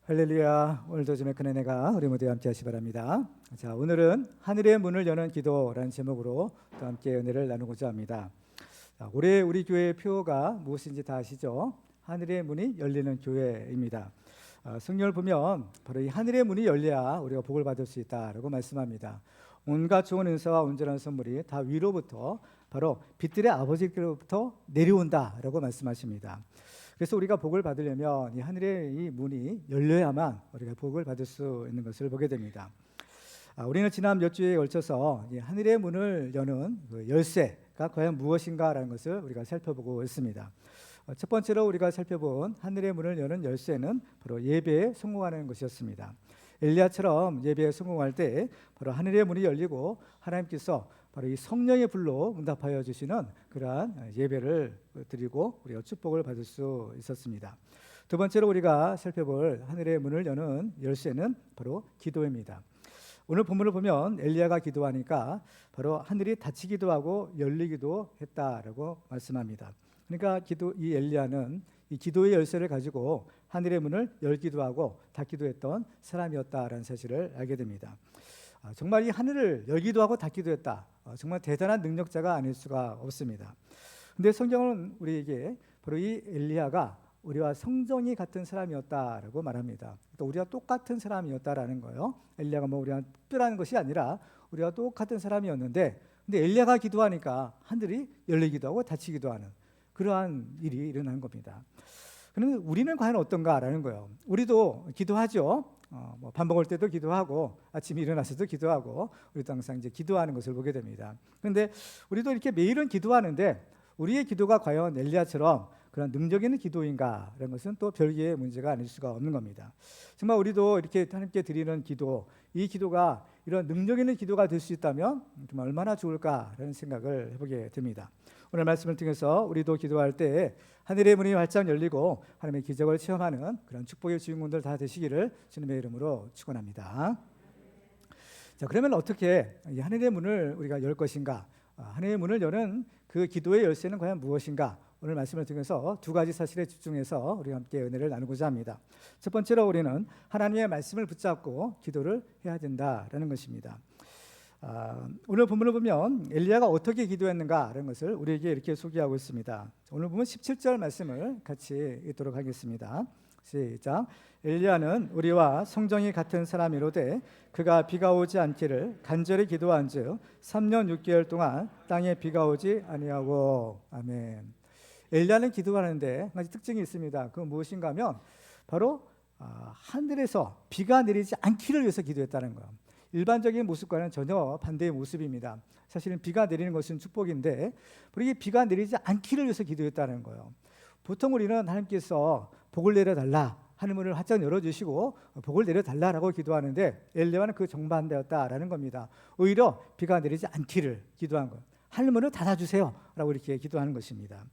할렐루야. 오늘도 주님의 큰 은혜가 우리 모두와 함께 하시 바랍니다. 자, 오늘은 하늘의 문을 여는 기도라는 제목으로 또 함께 은혜를 나누고자 합니다. 자, 올해 우리 교회의 표어가 무엇인지 다 아시죠? 하늘의 문이 열리는 교회입니다. 성경을 보면 바로 이 하늘의 문이 열려야 우리가 복을 받을 수 있다라고 말씀합니다. 온갖 좋은 은사와 온전한 선물이 다 위로부터 바로 빛들의 아버지께로부터 내려온다라고 말씀하십니다. 그래서 우리가 복을 받으려면 이 하늘의 이 문이 열려야만 우리가 복을 받을 수 있는 것을 보게 됩니다. 우리는 지난 몇 주에 걸쳐서 이 하늘의 문을 여는 그 열쇠가 과연 무엇인가라는 것을 우리가 살펴보고 있습니다. 첫 번째로 우리가 살펴본 하늘의 문을 여는 열쇠는 바로 예배에 성공하는 것이었습니다. 엘리야처럼 예배에 성공할 때 바로 하늘의 문이 열리고 하나님께서 바로 이 성령의 불로 응답하여 주시는 그러한 예배를 드리고 우리가 축복을 받을 수 있었습니다. 두 번째로 우리가 살펴볼 하늘의 문을 여는 열쇠는 바로 기도입니다. 오늘 본문을 보면 엘리야가 기도하니까 바로 하늘이 닫히기도 하고 열리기도 했다라고 말씀합니다. 그러니까 이 엘리야는 이 기도의 열쇠를 가지고 하늘의 문을 열기도 하고 닫기도 했던 사람이었다라는 사실을 알게 됩니다. 정말 이 하늘을 열기도 하고 닫기도 했다. 정말 대단한 능력자가 아닐 수가 없습니다. 근데 성경은 우리에게 바로 이 엘리야가 우리와 성정이 같은 사람이었다라고 말합니다. 또 우리와 똑같은 사람이었다라는 거예요. 엘리야가 뭐 우리와 특별한 것이 아니라 우리와 똑같은 사람이었는데, 근데 엘리야가 기도하니까 하늘이 열리기도 하고 닫히기도 하는 그러한 일이 일어난 겁니다. 그런데 우리는 과연 어떤가라는 거예요. 우리도 기도하죠. 밥 먹을 때도 기도하고 아침에 일어나서도 기도하고 우리도 항상 이제 기도하는 것을 보게 됩니다. 그런데 우리도 이렇게 매일은 기도하는데 우리의 기도가 과연 엘리야처럼 그런 능력 있는 기도인가라는 것은 또 별개의 문제가 아닐 수가 없는 겁니다. 정말 우리도 이렇게 하나님께 드리는 기도, 이 기도가 이런 능력 있는 기도가 될 수 있다면 정말 얼마나 좋을까라는 생각을 해보게 됩니다. 오늘 말씀을 통해서 우리도 기도할 때 하늘의 문이 활짝 열리고 하나님의 기적을 체험하는 그런 축복의 주인공들 다 되시기를 주님의 이름으로 축원합니다. 자, 그러면 어떻게 이 하늘의 문을 우리가 열 것인가? 하늘의 문을 여는 그 기도의 열쇠는 과연 무엇인가? 오늘 말씀을 통해서 두 가지 사실에 집중해서 우리가 함께 은혜를 나누고자 합니다. 첫 번째로 우리는 하나님의 말씀을 붙잡고 기도를 해야 된다라는 것입니다. 오늘 본문을 보면 엘리야가 어떻게 기도했는가라는 것을 우리에게 이렇게 소개하고 있습니다. 오늘 보면 17절 말씀을 같이 읽도록 하겠습니다. 시작. 엘리야는 우리와 성정이 같은 사람이로되 그가 비가 오지 않기를 간절히 기도한즉 3년 6개월 동안 땅에 비가 오지 아니하고. 아멘. 엘리야는 기도하는데 한 가지 특징이 있습니다. 그건 무엇인가 하면 바로 하늘에서 비가 내리지 않기를 위해서 기도했다는 거예요. 일반적인 모습과는 전혀 반대의 모습입니다. 사실은 비가 내리는 것은 축복인데 우리 비가 내리지 않기를 위해서 기도했다는 거예요. 보통 우리는 하나님께서 복을 내려달라, 하늘문을 활짝 열어주시고 복을 내려달라라고 기도하는데 엘리야는 그 정반대였다라는 겁니다. 오히려 비가 내리지 않기를 기도한 거예요. 하늘문을 닫아주세요 라고 이렇게 기도하는 것입니다.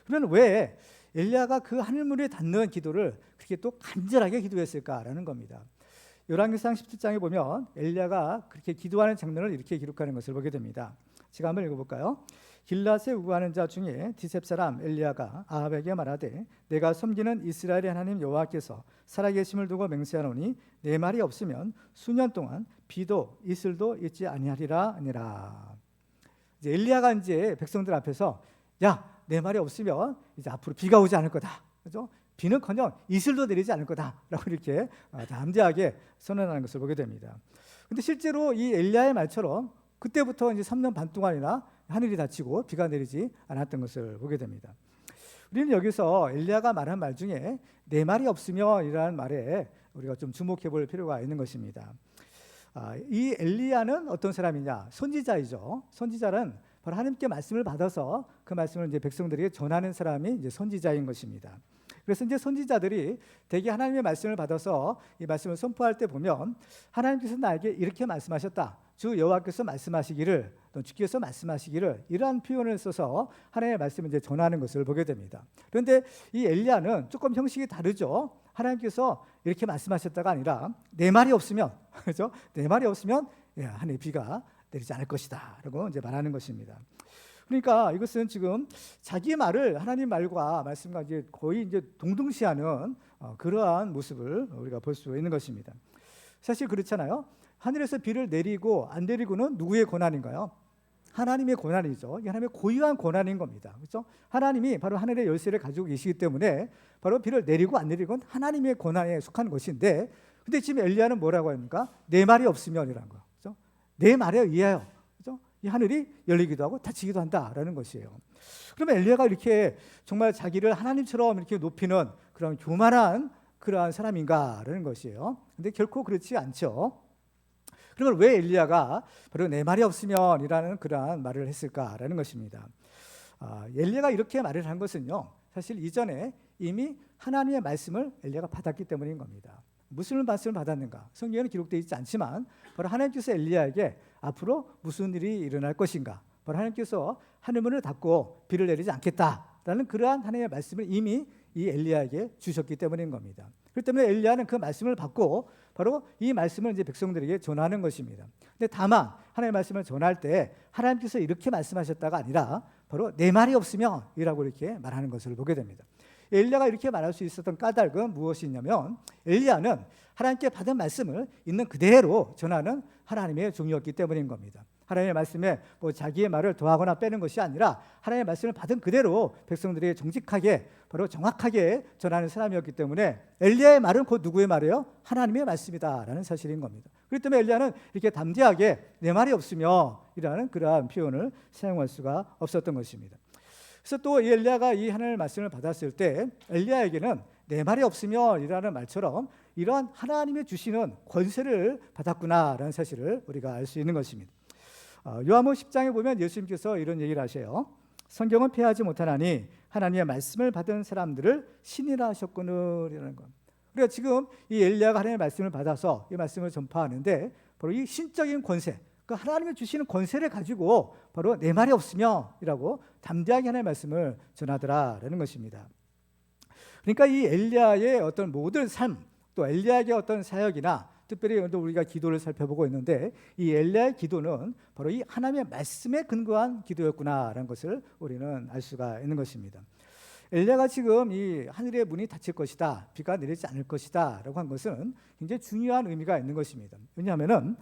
그러면 왜 엘리야가 그 하늘문을 닫는 기도를 그렇게 또 간절하게 기도했을까라는 겁니다. 열왕기상 17장에 보면 엘리야가 그렇게 기도하는 장면을 이렇게 기록하는 것을 보게 됩니다. 제가 한번 읽어볼까요? 길앗에 우거하는 자 중에 디셉 사람 엘리야가 아합에게 말하되 내가 섬기는 이스라엘의 하나님 여호와께서 살아계심을 두고 맹세하노니 내 말이 없으면 수년 동안 비도 이슬도 있지 아니하리라 하니라. 이제 엘리야가 이제 백성들 앞에서 야, 내 말이 없으면 이제 앞으로 비가 오지 않을 거다. 그죠? 비는커녕 이슬도 내리지 않을 거다라고 이렇게 담대하게 선언하는 것을 보게 됩니다. 그런데 실제로 이 엘리야의 말처럼 그때부터 이제 3년 반 동안이나 하늘이 닫히고 비가 내리지 않았던 것을 보게 됩니다. 우리는 여기서 엘리야가 말한 말 중에 내 말이 없으면이라는 말에 우리가 좀 주목해 볼 필요가 있는 것입니다. 이 엘리야는 어떤 사람이냐? 선지자이죠. 선지자는 바로 하나님께 말씀을 받아서 그 말씀을 이제 백성들에게 전하는 사람이 이제 선지자인 것입니다. 그래서 이제 선지자들이 대개 하나님의 말씀을 받아서 이 말씀을 선포할 때 보면 하나님께서 나에게 이렇게 말씀하셨다. 주 여호와께서 말씀하시기를, 또 주께서 말씀하시기를 이러한 표현을 써서 하나님의 말씀을 이제 전하는 것을 보게 됩니다. 그런데 이 엘리야는 조금 형식이 다르죠. 하나님께서 이렇게 말씀하셨다가 아니라 내 말이 없으면, 그렇죠? 내 말이 없으면 하늘의 비가 내리지 않을 것이다라고 이제 말하는 것입니다. 그러니까 이것은 지금 자기 말을 하나님 말씀과 이제 거의 이제 동등시하는 그러한 모습을 우리가 볼 수 있는 것입니다. 사실 그렇잖아요. 하늘에서 비를 내리고 안 내리고는 누구의 권한인가요? 하나님의 권한이죠. 이 하나님의 고유한 권한인 겁니다. 그렇죠? 하나님이 바로 하늘의 열쇠를 가지고 계시기 때문에 바로 비를 내리고 안 내리건 하나님의 권한에 속한 것인데, 근데 지금 엘리야는 뭐라고 합니까? 내 말이 없으면이라는 거. 그렇죠? 내 말에 의하여, 그렇죠? 이 하늘이 열리기도 하고 닫히기도 한다라는 것이에요. 그러면 엘리야가 이렇게 정말 자기를 하나님처럼 이렇게 높이는 그런 교만한 그러한 사람인가라는 것이에요. 근데 결코 그렇지 않죠. 그러면 왜 엘리야가 바로 내 말이 없으면이라는 그러한 말을 했을까라는 것입니다. 엘리야가 이렇게 말을 한 것은요, 사실 이전에 이미 하나님의 말씀을 엘리야가 받았기 때문인 겁니다. 무슨 말씀을 받았는가? 성경에는 기록되어 있지 않지만 바로 하나님께서 엘리야에게 앞으로 무슨 일이 일어날 것인가, 바로 하나님께서 하늘문을 닫고 비를 내리지 않겠다라는 그러한 하나님의 말씀을 이미 이 엘리야에게 주셨기 때문인 겁니다. 그렇기 때문에 엘리야는 그 말씀을 받고 바로 이 말씀을 이제 백성들에게 전하는 것입니다. 근데 다만 하나님의 말씀을 전할 때 하나님께서 이렇게 말씀하셨다가 아니라 바로 내 말이 없으면이라고 이렇게 말하는 것을 보게 됩니다. 엘리야가 이렇게 말할 수 있었던 까닭은 무엇이냐면, 엘리야는 하나님께 받은 말씀을 있는 그대로 전하는 하나님의 종이었기 때문인 겁니다. 하나님의 말씀에 뭐 자기의 말을 더하거나 빼는 것이 아니라 하나님의 말씀을 받은 그대로 백성들에게 정직하게 바로 정확하게 전하는 사람이었기 때문에 엘리야의 말은 곧 누구의 말이에요? 하나님의 말씀이다라는 사실인 겁니다. 그렇기 때문에 엘리야는 이렇게 담대하게 내 말이 없으며이라는 그러한 표현을 사용할 수가 없었던 것입니다. 그래서 또 엘리야가 이 하나님의 말씀을 받았을 때 엘리야에게는 내 말이 없으며이라는 말처럼 이러한 하나님의 주시는 권세를 받았구나라는 사실을 우리가 알 수 있는 것입니다. 요한복음 10장에 보면 예수님께서 이런 얘기를 하세요. 성경은 폐하지 못하나니 하나님의 말씀을 받은 사람들을 신이라 하셨거늘이라는 것. 우리가 지금 이 엘리야가 하나님의 말씀을 받아서 이 말씀을 전파하는데 바로 이 신적인 권세, 그 하나님이 주시는 권세를 가지고 바로 내 말이 없으며이라고 담대하게 하나님의 말씀을 전하더라라는 것입니다. 그러니까 이 엘리야의 어떤 모든 삶, 또 엘리야의 어떤 사역이나 특별히 우리가 기도를 살펴보고 있는데 이 엘리야의 기도는 바로 이 하나님의 말씀에 근거한 기도였구나라는 것을 우리는 알 수가 있는 것입니다. 엘리야가 지금 이 하늘의 문이 닫힐 것이다, 비가 내리지 않을 것이다 라고 한 것은 굉장히 중요한 의미가 있는 것입니다. 왜냐하면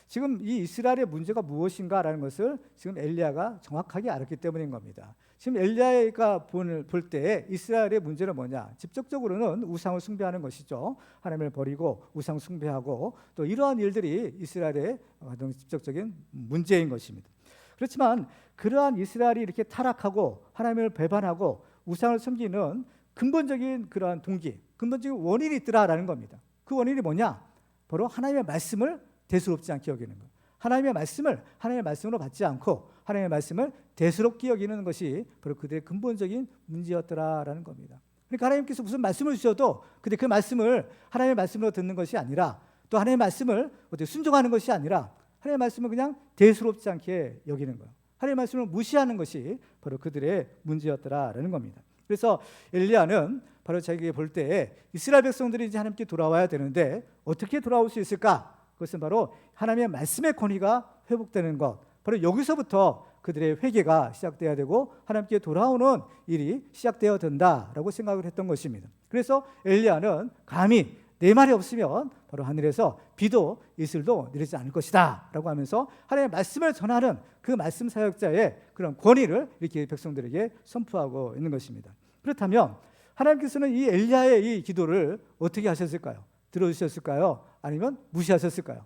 지금 이 이스라엘의 문제가 무엇인가라는 것을 지금 엘리야가 정확하게 알았기 때문인 겁니다. 지금 엘리야가 볼 때 이스라엘의 문제는 뭐냐? 직접적으로는 우상을 숭배하는 것이죠. 하나님을 버리고 우상 숭배하고 또 이러한 일들이 이스라엘의 가장 직접적인 문제인 것입니다. 그렇지만 그러한 이스라엘이 이렇게 타락하고 하나님을 배반하고 우상을 섬기는 근본적인 그러한 동기, 근본적인 원인이 있더라라는 겁니다. 그 원인이 뭐냐? 바로 하나님의 말씀을 대수롭지 않게 여기는 것. 하나님의 말씀을 하나님의 말씀으로 받지 않고 하나님의 말씀을 대수롭게 여기는 것이 바로 그들의 근본적인 문제였더라라는 겁니다. 그러니까 하나님께서 무슨 말씀을 주셔도 근데 그 말씀을 하나님의 말씀으로 듣는 것이 아니라 또 하나님의 말씀을 어떻게 순종하는 것이 아니라 하나님의 말씀을 그냥 대수롭지 않게 여기는 거예요. 하나님의 말씀을 무시하는 것이 바로 그들의 문제였더라라는 겁니다. 그래서 엘리야는 바로 자기가 볼 때 이스라엘 백성들이 이제 하나님께 돌아와야 되는데 어떻게 돌아올 수 있을까? 그것은 바로 하나님의 말씀의 권위가 회복되는 것, 바로 여기서부터 그들의 회개가 시작돼야 되고 하나님께 돌아오는 일이 시작되어야 된다라고 생각을 했던 것입니다. 그래서 엘리야는 감히 내 말이 없으면 바로 하늘에서 비도 이슬도 내리지 않을 것이다 라고 하면서 하나님의 말씀을 전하는 그 말씀 사역자의 그런 권위를 이렇게 백성들에게 선포하고 있는 것입니다. 그렇다면 하나님께서는 이 엘리야의 이 기도를 어떻게 하셨을까요? 들어주셨을까요? 아니면 무시하셨을까요?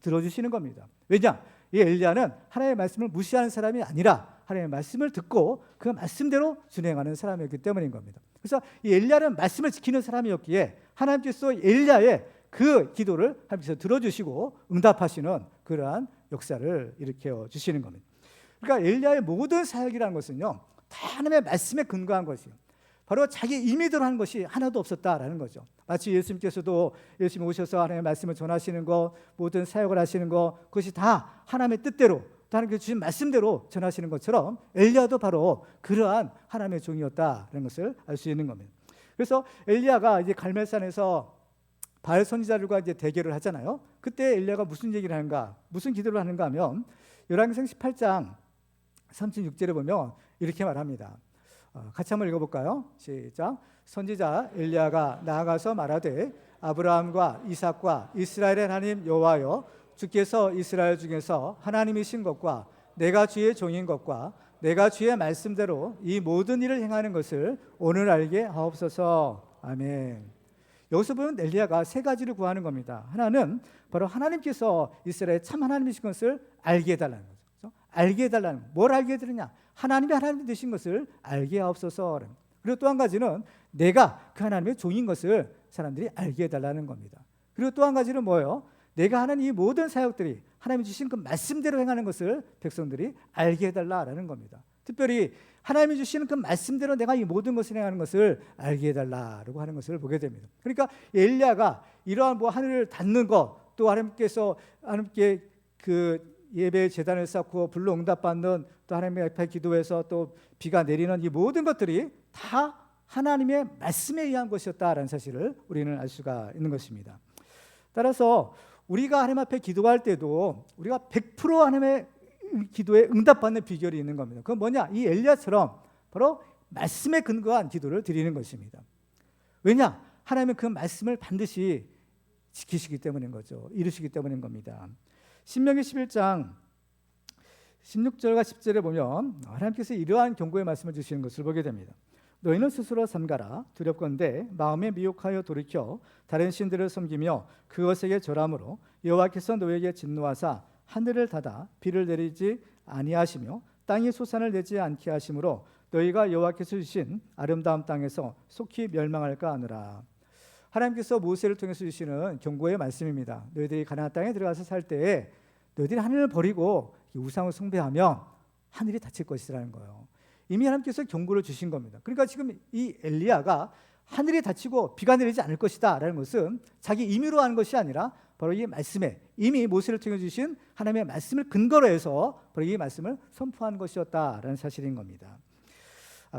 들어주시는 겁니다. 왜냐? 이 엘리야는 하나님의 말씀을 무시하는 사람이 아니라 하나님의 말씀을 듣고 그 말씀대로 준행하는 사람이었기 때문인 겁니다. 그래서 이 엘리야는 말씀을 지키는 사람이었기에 하나님께서 엘리야의 그 기도를 하나님께서 들어주시고 응답하시는 그러한 역사를 일으켜 주시는 겁니다. 그러니까 엘리야의 모든 사역이라는 것은요, 다 하나님의 말씀에 근거한 것이에요. 바로 자기 임의대로 하는 것이 하나도 없었다라는 거죠. 마치 예수님께서도 예수님 오셔서 하나님의 말씀을 전하시는 것, 모든 사역을 하시는 것, 그것이 다 하나님의 뜻대로, 하나님께서 주신 말씀대로 전하시는 것처럼 엘리야도 바로 그러한 하나님의 종이었다는 것을 알 수 있는 겁니다. 그래서 엘리야가 이제 갈멜산에서 바알 선지자들과 이제 대결을 하잖아요. 그때 엘리야가 무슨 얘기를 하는가, 무슨 기도를 하는가 하면 열왕기상 18장 36절에 보면 이렇게 말합니다. 같이 한번 읽어볼까요? 시작. 선지자 엘리야가 나아가서 말하되 아브라함과 이삭과 이스라엘의 하나님 여호와여, 주께서 이스라엘 중에서 하나님이신 것과 내가 주의 종인 것과 내가 주의 말씀대로 이 모든 일을 행하는 것을 오늘 알게 하옵소서. 아멘. 여기서 보면 엘리야가 세 가지를 구하는 겁니다. 하나는 바로 하나님께서 이스라엘의 참 하나님이신 것을 알게 해달라는 거죠. 그렇죠? 알게 해달라는, 뭘 알게 해드리냐? 하나님이 하나님 되신 것을 알게 하옵소서. 그리고 또 한 가지는 내가 그 하나님의 종인 것을 사람들이 알게 해달라는 겁니다. 그리고 또 한 가지는 뭐예요? 내가 하는 이 모든 사역들이 하나님이 주신 그 말씀대로 행하는 것을 백성들이 알게 해달라는 겁니다. 특별히 하나님이 주시는 그 말씀대로 내가 이 모든 것을 행하는 것을 알게 해달라고 하는 것을 보게 됩니다. 그러니까 엘리야가 이러한 하늘을 닫는 것, 또 하나님께 그 예배 제단을 쌓고 불로 응답받는, 또 하나님의 앞에 기도해서 또 비가 내리는 이 모든 것들이 다 하나님의 말씀에 의한 것이었다라는 사실을 우리는 알 수가 있는 것입니다. 따라서 우리가 하나님 앞에 기도할 때도 우리가 100% 하나님의 기도에 응답받는 비결이 있는 겁니다. 그건 뭐냐? 이 엘리야처럼 바로 말씀에 근거한 기도를 드리는 것입니다. 왜냐? 하나님은 그 말씀을 반드시 지키시기 때문인 거죠. 이루시기 때문인 겁니다. 신명기 11장 16절과 10절에 보면 하나님께서 이러한 경고의 말씀을 주시는 것을 보게 됩니다. 너희는 스스로 삼가라. 두렵건대 마음에 미혹하여 돌이켜 다른 신들을 섬기며 그것에게 절함으로 여호와께서 너희에게 진노하사 하늘을 닫아 비를 내리지 아니하시며 땅이 소산을 내지 않게 하심으로 너희가 여호와께서 주신 아름다운 땅에서 속히 멸망할까 하느라. 하나님께서 모세를 통해서 주시는 경고의 말씀입니다. 너희들이 가나안 땅에 들어가서 살 때에 너희들이 하늘을 버리고 우상을 숭배하면 하늘이 닫힐 것이라는 거예요. 이미 하나님께서 경고를 주신 겁니다. 그러니까 지금 이 엘리야가 하늘이 닫히고 비가 내리지 않을 것이다 라는 것은 자기 임의로 하는 것이 아니라 바로 이 말씀에 이미 모세를 통해 주신 하나님의 말씀을 근거로 해서 바로 이 말씀을 선포한 것이었다라는 사실인 겁니다.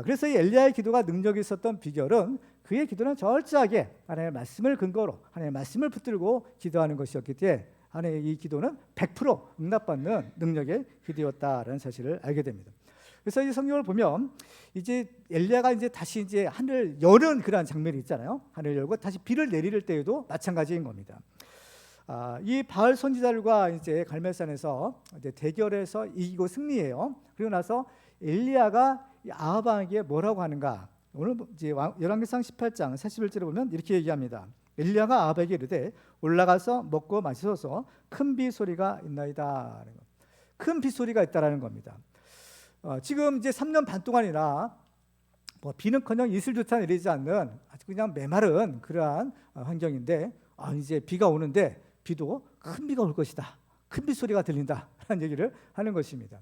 그래서 이 엘리야의 기도가 능력이 있었던 비결은 그의 기도는 철저하게 하나님의 말씀을 근거로 하나님의 말씀을 붙들고 기도하는 것이었기 때문에 하나님의 이 기도는 100% 응답받는 능력의 기도였다라는 사실을 알게 됩니다. 그래서 이 성경을 보면 이제 엘리야가 이제 다시 이제 하늘 여는 그러한 장면이 있잖아요. 하늘 열고 다시 비를 내릴 때에도 마찬가지인 겁니다. 이 바알 선지자들과 이제 갈멜산에서 이제 대결해서 이기고 승리해요. 그리고 나서 엘리야가 아합 왕에게 뭐라고 하는가? 오늘 이제 열왕기상 18장 41절에 보면 이렇게 얘기합니다. 엘리야가 아합에게 이르되 올라가서 먹고 마시소서 큰 비 소리가 있나이다. 큰 비 소리가 있다라는 겁니다. 지금 이제 3년 반 동안이나 비는커녕 이슬조차 내리지 않는 아주 그냥 메마른 그러한 환경인데 이제 비가 오는데 비도 큰 비가 올 것이다. 큰 비 소리가 들린다라는 얘기를 하는 것입니다.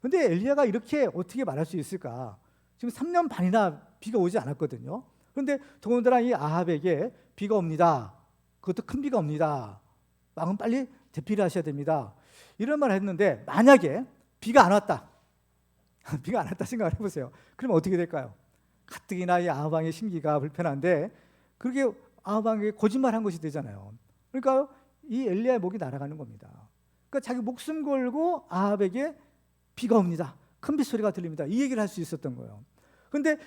그런데 엘리야가 이렇게 어떻게 말할 수 있을까? 지금 3년 반이나 비가 오지 않았거든요. 그런데 더군다나 이 아합에게 비가 옵니다. 그것도 큰 비가 옵니다. 왕은 빨리 대피를 하셔야 됩니다. 이런 말을 했는데 만약에 비가 안 왔다. 비가 안 왔다 생각을 해보세요. 그러면 어떻게 될까요? 가뜩이나 이 아합 왕의 심기가 불편한데 그렇게 아합 왕에게 거짓말한 것이 되잖아요. 그러니까 이 엘리야의 목이 날아가는 겁니다. 그러니까 자기 목숨 걸고 아합에게 비가 옵니다. 큰 빗소리가 들립니다. 이 얘기를 할 수 있었던 거예요. 그런데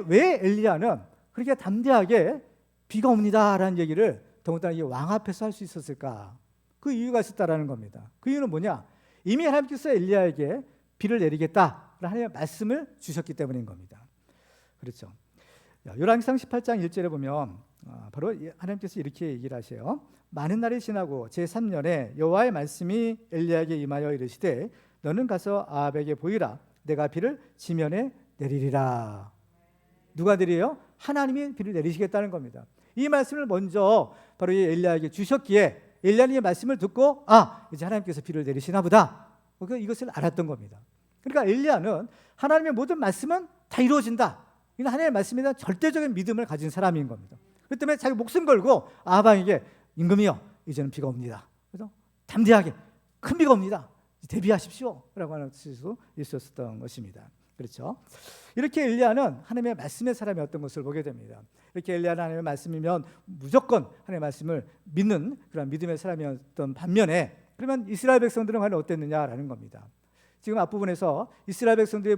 왜 엘리야는 그렇게 담대하게 비가 옵니다라는 얘기를 더군다나 이 왕 앞에서 할 수 있었을까? 그 이유가 있었다라는 겁니다. 그 이유는 뭐냐? 이미 하나님께서 엘리야에게 비를 내리겠다라는 하나님의 말씀을 주셨기 때문인 겁니다. 그렇죠. 열왕기상 18장 1절에 보면 바로 하나님께서 이렇게 얘기를 하세요. 많은 날이 지나고 제3년에 여호와의 말씀이 엘리야에게 임하여 이르시되 너는 가서 아합에게 보이라. 내가 비를 지면에 내리리라. 누가 내려요? 하나님이 비를 내리시겠다는 겁니다. 이 말씀을 먼저 바로 이 엘리야에게 주셨기에 엘리야는 이 말씀을 듣고 이제 하나님께서 비를 내리시나 보다. 이것을 알았던 겁니다. 그러니까 엘리야는 하나님의 모든 말씀은 다 이루어진다. 이는 하나님의 말씀에 대한 절대적인 믿음을 가진 사람인 겁니다. 그렇기 때문에 자기 목숨 걸고 아합 왕에게 임금이여 이제는 비가 옵니다. 그래서 담대하게 큰 비가 옵니다. 대비하십시오 라고 하는 수 있었던 것입니다. 그렇죠. 이렇게 엘리야는 하나님의 말씀의 사람이었던 것을 보게 됩니다. 이렇게 엘리야는 하나님의 말씀이면 무조건 하나님의 말씀을 믿는 그런 믿음의 사람이었던 반면에 그러면 이스라엘 백성들은 과연 어땠느냐라는 겁니다. 지금 앞부분에서 이스라엘 백성들의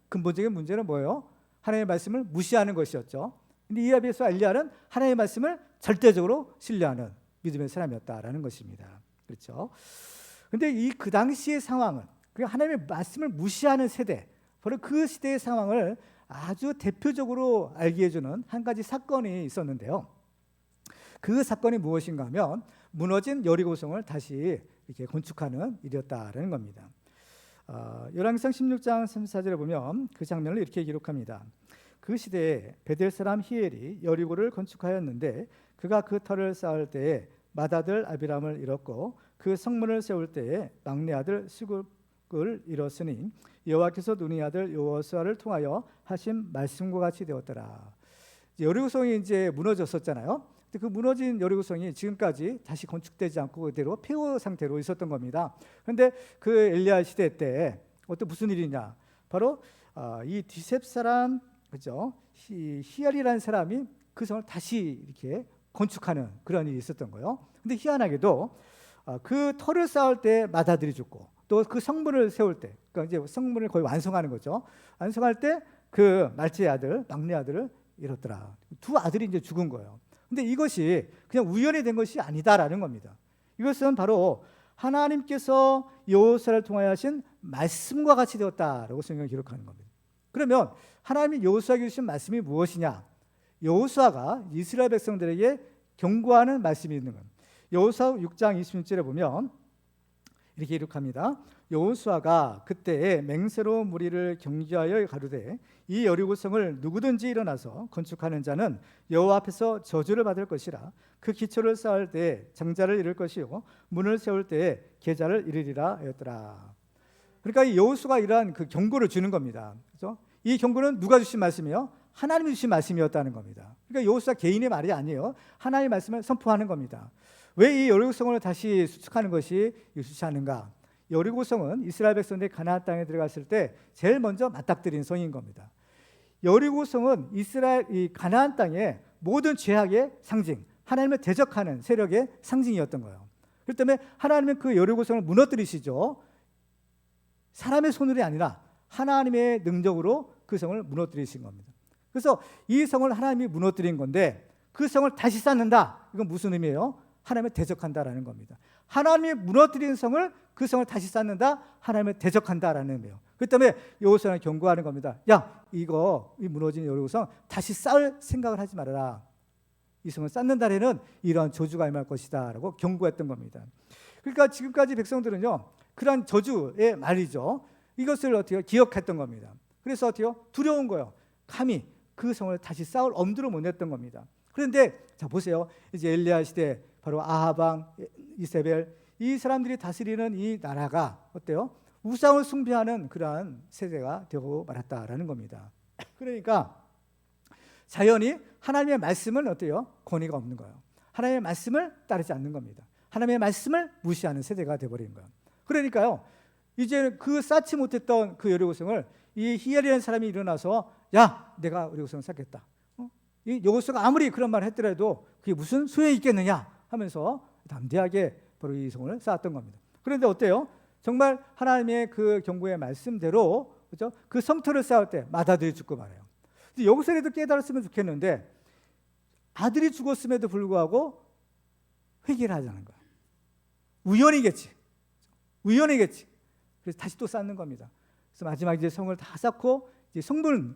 근본적인 문제는 뭐예요? 하나님의 말씀을 무시하는 것이었죠. 근데 이에 비해서 엘리야는 하나님의 말씀을 절대적으로 신뢰하는 믿음의 사람이었다라는 것입니다. 그렇죠? 근데 그 당시의 상황은, 그 하나님의 말씀을 무시하는 세대, 바로 그 시대의 상황을 아주 대표적으로 알게 해주는 한 가지 사건이 있었는데요. 그 사건이 무엇인가 하면 무너진 여리고성을 다시 이렇게 건축하는 일이었다라는 겁니다. 열왕기상 16장 34절에 보면 그 장면을 이렇게 기록합니다. 그 시대에 베델 사람 히엘이 여리고를 건축하였는데 그가 그 터를 쌓을 때에 맏아들 아비람을 잃었고 그 성문을 세울 때에 막내 아들 수굽을 잃었으니 여호와께서 눈의 아들 여호수아를 통하여 하신 말씀과 같이 되었더라. 여리고성이 이제 무너졌었잖아요. 그 무너진 여리고성이 지금까지 다시 건축되지 않고 그대로 폐허 상태로 있었던 겁니다. 그런데 그 엘리야 시대 때 어떤 무슨 일이냐? 바로 이 디셉 사람, 그죠? 히알이라는 사람이 그 성을 다시 이렇게 건축하는 그런 일이 있었던 거예요. 근데 희한하게도 그 터를 쌓을 때 맏아들이 죽고 또 그 성문을 세울 때, 그러니까 이제 성문을 거의 완성하는 거죠. 완성할 때 그 말째 아들, 막내 아들을 잃었더라. 두 아들이 이제 죽은 거예요. 근데 이것이 그냥 우연히 된 것이 아니다라는 겁니다. 이것은 바로 하나님께서 여호수아를 통하여 하신 말씀과 같이 되었다라고 성경을 기록하는 겁니다. 그러면 하나님이 여호수아에게 주신 말씀이 무엇이냐? 여호수아가 이스라엘 백성들에게 경고하는 말씀이 있는 겁니다. 여호수아 6장 26절에 보면 이렇게 기록합니다. 여호수아가 그때에 맹세로 무리를 경계하여 가로되 이 여리고성을 누구든지 일어나서 건축하는 자는 여호와 앞에서 저주를 받을 것이라. 그 기초를 쌓을 때에 장자를 잃을 것이요 문을 세울 때에 계자를 잃으리라 하였더라. 그러니까 이 여호수아가 이러한 그 경고를 주는 겁니다. 그렇죠? 이 경고는 누가 주신 말씀이요? 하나님이 주신 말씀이었다는 겁니다. 그러니까 여호수아 개인의 말이 아니에요. 하나님의 말씀을 선포하는 겁니다. 왜 이 여리고성을 다시 수축하는 것이 유수하는가? 여리고성은 이스라엘 백성들이 가나안 땅에 들어갔을 때 제일 먼저 맞닥뜨린 성인 겁니다. 여리고성은 이 가나안 땅의 모든 죄악의 상징, 하나님을 대적하는 세력의 상징이었던 거예요. 그렇기 때문에 하나님은 그 여리고성을 무너뜨리시죠. 사람의 손으로 아니라 하나님의 능력으로 그 성을 무너뜨리신 겁니다. 그래서 이 성을 하나님이 무너뜨린 건데 그 성을 다시 쌓는다. 이건 무슨 의미예요? 하나님을 대적한다라는 겁니다. 하나님이 무너뜨린 성을 그 성을 다시 쌓는다. 하나님을 대적한다라는 의미예요. 그렇기 때문에 여호수아는 경고하는 겁니다. 야, 이 무너진 여리고성 다시 쌓을 생각을 하지 말아라. 이 성을 쌓는 날에는 이러한 저주가 임할 것이다 라고 경고했던 겁니다. 그러니까 지금까지 백성들은요, 그러한 저주의 말이죠, 이것을 어떻게 기억했던 겁니다. 그래서 어떻게 두려운 거예요. 감히 그 성을 다시 쌓을 엄두를 못 냈던 겁니다. 그런데 자 보세요. 이제 엘리야 시대 바로 아합, 이세벨, 이 사람들이 다스리는 이 나라가 어때요? 우상을 숭배하는 그러한 세대가 되고 말았다라는 겁니다. 그러니까 자연히 하나님의 말씀은 어때요? 권위가 없는 거예요. 하나님의 말씀을 따르지 않는 겁니다. 하나님의 말씀을 무시하는 세대가 되어버린 거예요. 그러니까요, 이제 그 쌓지 못했던 그 여리고성을 이 히엘이라는 사람이 일어나서 야, 내가 여리고성을 쌓겠다. 이 여호수아가 아무리 그런 말을 했더라도 그게 무슨 소용이 있겠느냐 하면서 담대하게 바로 이 성을 쌓았던 겁니다. 그런데 어때요? 정말 하나님의 그 경고의 말씀대로, 그렇죠? 그 성터를 쌓을 때 맏아들이 죽고 말아요. 여기서라도 깨달았으면 좋겠는데 아들이 죽었음에도 불구하고 회개를 하자는 거야. 우연이겠지. 그래서 다시 또 쌓는 겁니다. 그래서 마지막 이제 성을 다 쌓고 이제 성문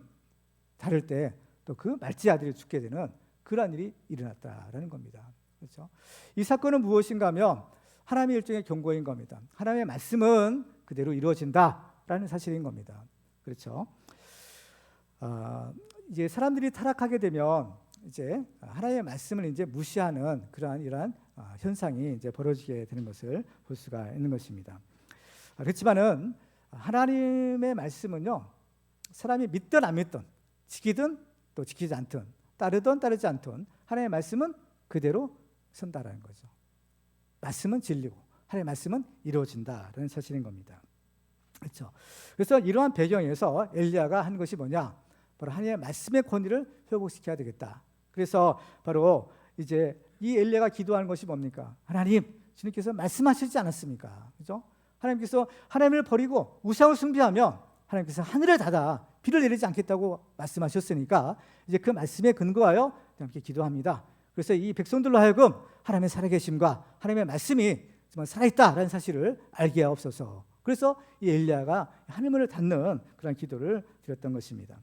다를 때 또 그 말지 아들이 죽게 되는 그러한 일이 일어났다라는 겁니다. 그렇죠? 이 사건은 무엇인가 하면 하나님의 일종의 경고인 겁니다. 하나님의 말씀은 그대로 이루어진다라는 사실인 겁니다. 그렇죠? 이제 사람들이 타락하게 되면 이제 하나님의 말씀을 이제 무시하는 이러한 현상이 이제 벌어지게 되는 것을 볼 수가 있는 것입니다. 그렇지만은 하나님의 말씀은요, 사람이 믿든 안 믿든, 지키든 또 지키지 않든, 따르든 따르지 않든 하나님의 말씀은 그대로 선다라는 거죠. 말씀은 진리고 하나님의 말씀은 이루어진다라는 사실인 겁니다. 그렇죠? 그래서 이러한 배경에서 엘리야가 한 것이 뭐냐? 바로 하나님의 말씀의 권위를 회복시켜야 되겠다. 그래서 바로 이제 이 엘리야가 기도하는 것이 뭡니까? 하나님, 주님께서 말씀하시지 않았습니까? 그렇죠? 하나님께서 하나님을 버리고 우상을 숭배하면 하나님께서 하늘을 닫아 비를 내리지 않겠다고 말씀하셨으니까 이제 그 말씀에 근거하여 함께 기도합니다. 그래서 이 백성들로 하여금 하나님의 살아계심과 하나님의 말씀이 정말 살아있다라는 사실을 알게 하옵소서. 그래서 이 엘리야가 하늘문을 닫는 그런 기도를 드렸던 것입니다.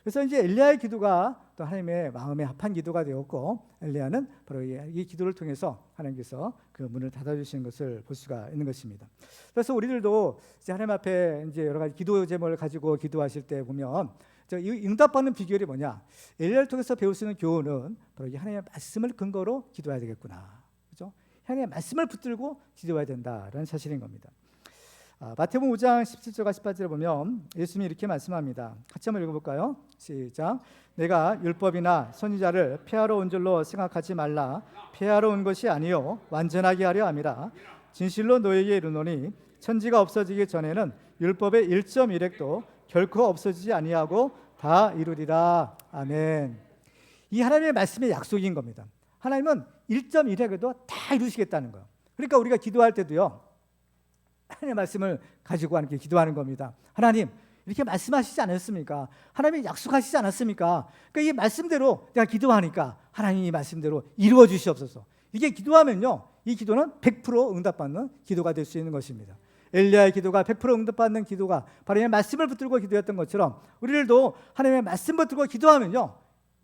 그래서 이제 엘리야의 기도가 또 하나님의 마음에 합한 기도가 되었고, 엘리야는 바로 이 기도를 통해서 하나님께서 그 문을 닫아주시는 것을 볼 수가 있는 것입니다. 그래서 우리들도 이제 하나님 앞에 이제 여러 가지 기도 제목을 가지고 기도하실 때 보면 이 응답받는 비결이 뭐냐? 엘리야를 통해서 배울 수 있는 교훈은 바로 이 하나님의 말씀을 근거로 기도해야 되겠구나. 그렇죠? 하나님의 말씀을 붙들고 기도해야 된다라는 사실인 겁니다. 마태복음 5장 17절과 18절을 보면 예수님이 이렇게 말씀합니다. 같이 한번 읽어볼까요? 시작. 내가 율법이나 선지자를 폐하러 온 줄로 생각하지 말라. 폐하러 온 것이 아니요 완전하게 하려 함이라. 진실로 너에게 이르노니 천지가 없어지기 전에는 율법의 1.1획도 결코 없어지지 아니하고 다 이루리라. 아멘. 이 하나님의 말씀의 약속인 겁니다. 하나님은 1.1획에도 다 이루시겠다는 거예요. 그러니까 우리가 기도할 때도요, 하나님의 말씀을 가지고 함께 기도하는 겁니다. 하나님, 이렇게 말씀하시지 않았습니까? 하나님이 약속하시지 않았습니까? 그러니까 이 말씀대로 내가 기도하니까 하나님이 말씀대로 이루어 주시옵소서. 이게 기도하면요, 이 기도는 100% 응답받는 기도가 될 수 있는 것입니다. 엘리야의 기도가 100% 응답받는 기도가 바로 이 말씀을 붙들고 기도했던 것처럼 우리들도 하나님의 말씀 붙들고 기도하면요,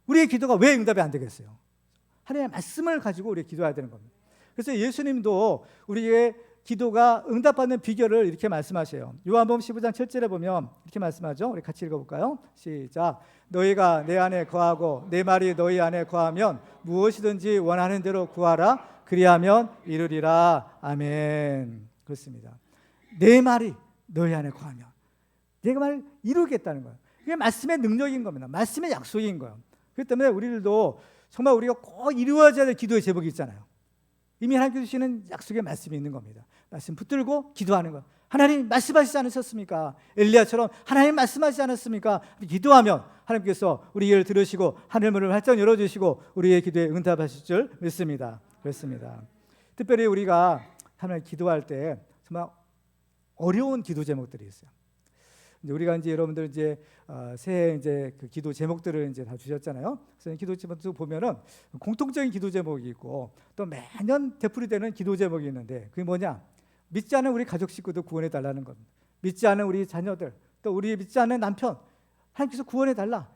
우리의 기도가 왜 응답이 안 되겠어요? 하나님의 말씀을 가지고 우리가 기도해야 되는 겁니다. 그래서 예수님도 우리의 기도가 응답받는 비결을 이렇게 말씀하셔요. 요한복음 15장 7절에 보면 이렇게 말씀하죠. 우리 같이 읽어볼까요? 시작. 너희가 내 안에 거하고 내 말이 너희 안에 거하면 무엇이든지 원하는 대로 구하라. 그리하면 이루리라. 아멘. 그렇습니다. 내 말이 너희 안에 거하면 내가 말을 이루겠다는 거예요. 이게 말씀의 능력인 겁니다. 말씀의 약속인 거예요. 그렇기 때문에 우리들도 정말 우리가 꼭 이루어져야 될 기도의 제목이 있잖아요. 이미 하나님께서 주시는 약속의 말씀이 있는 겁니다. 말씀 붙들고 기도하는 것. 하나님 말씀하시지 않으셨습니까? 엘리야처럼 하나님 말씀하시지 않았습니까? 기도하면 하나님께서 우리 기도를 들으시고 하늘문을 활짝 열어주시고 우리의 기도에 응답하실 줄 믿습니다. 그렇습니다. 특별히 우리가 하나님 기도할 때 정말 어려운 기도 제목들이 있어요. 우리가 이제 여러분들 이제 새해 이제 그 기도 제목들을 이제 다 주셨잖아요. 그래서 기도 제목도 보면은 공통적인 기도 제목이 있고 또 매년 되풀이되는 기도 제목이 있는데 그게 뭐냐? 믿지 않은 우리 가족 식구들 구원해 달라는 겁니다. 믿지 않은 우리 자녀들, 또 우리 믿지 않는 남편 하나님께서 구원해 달라.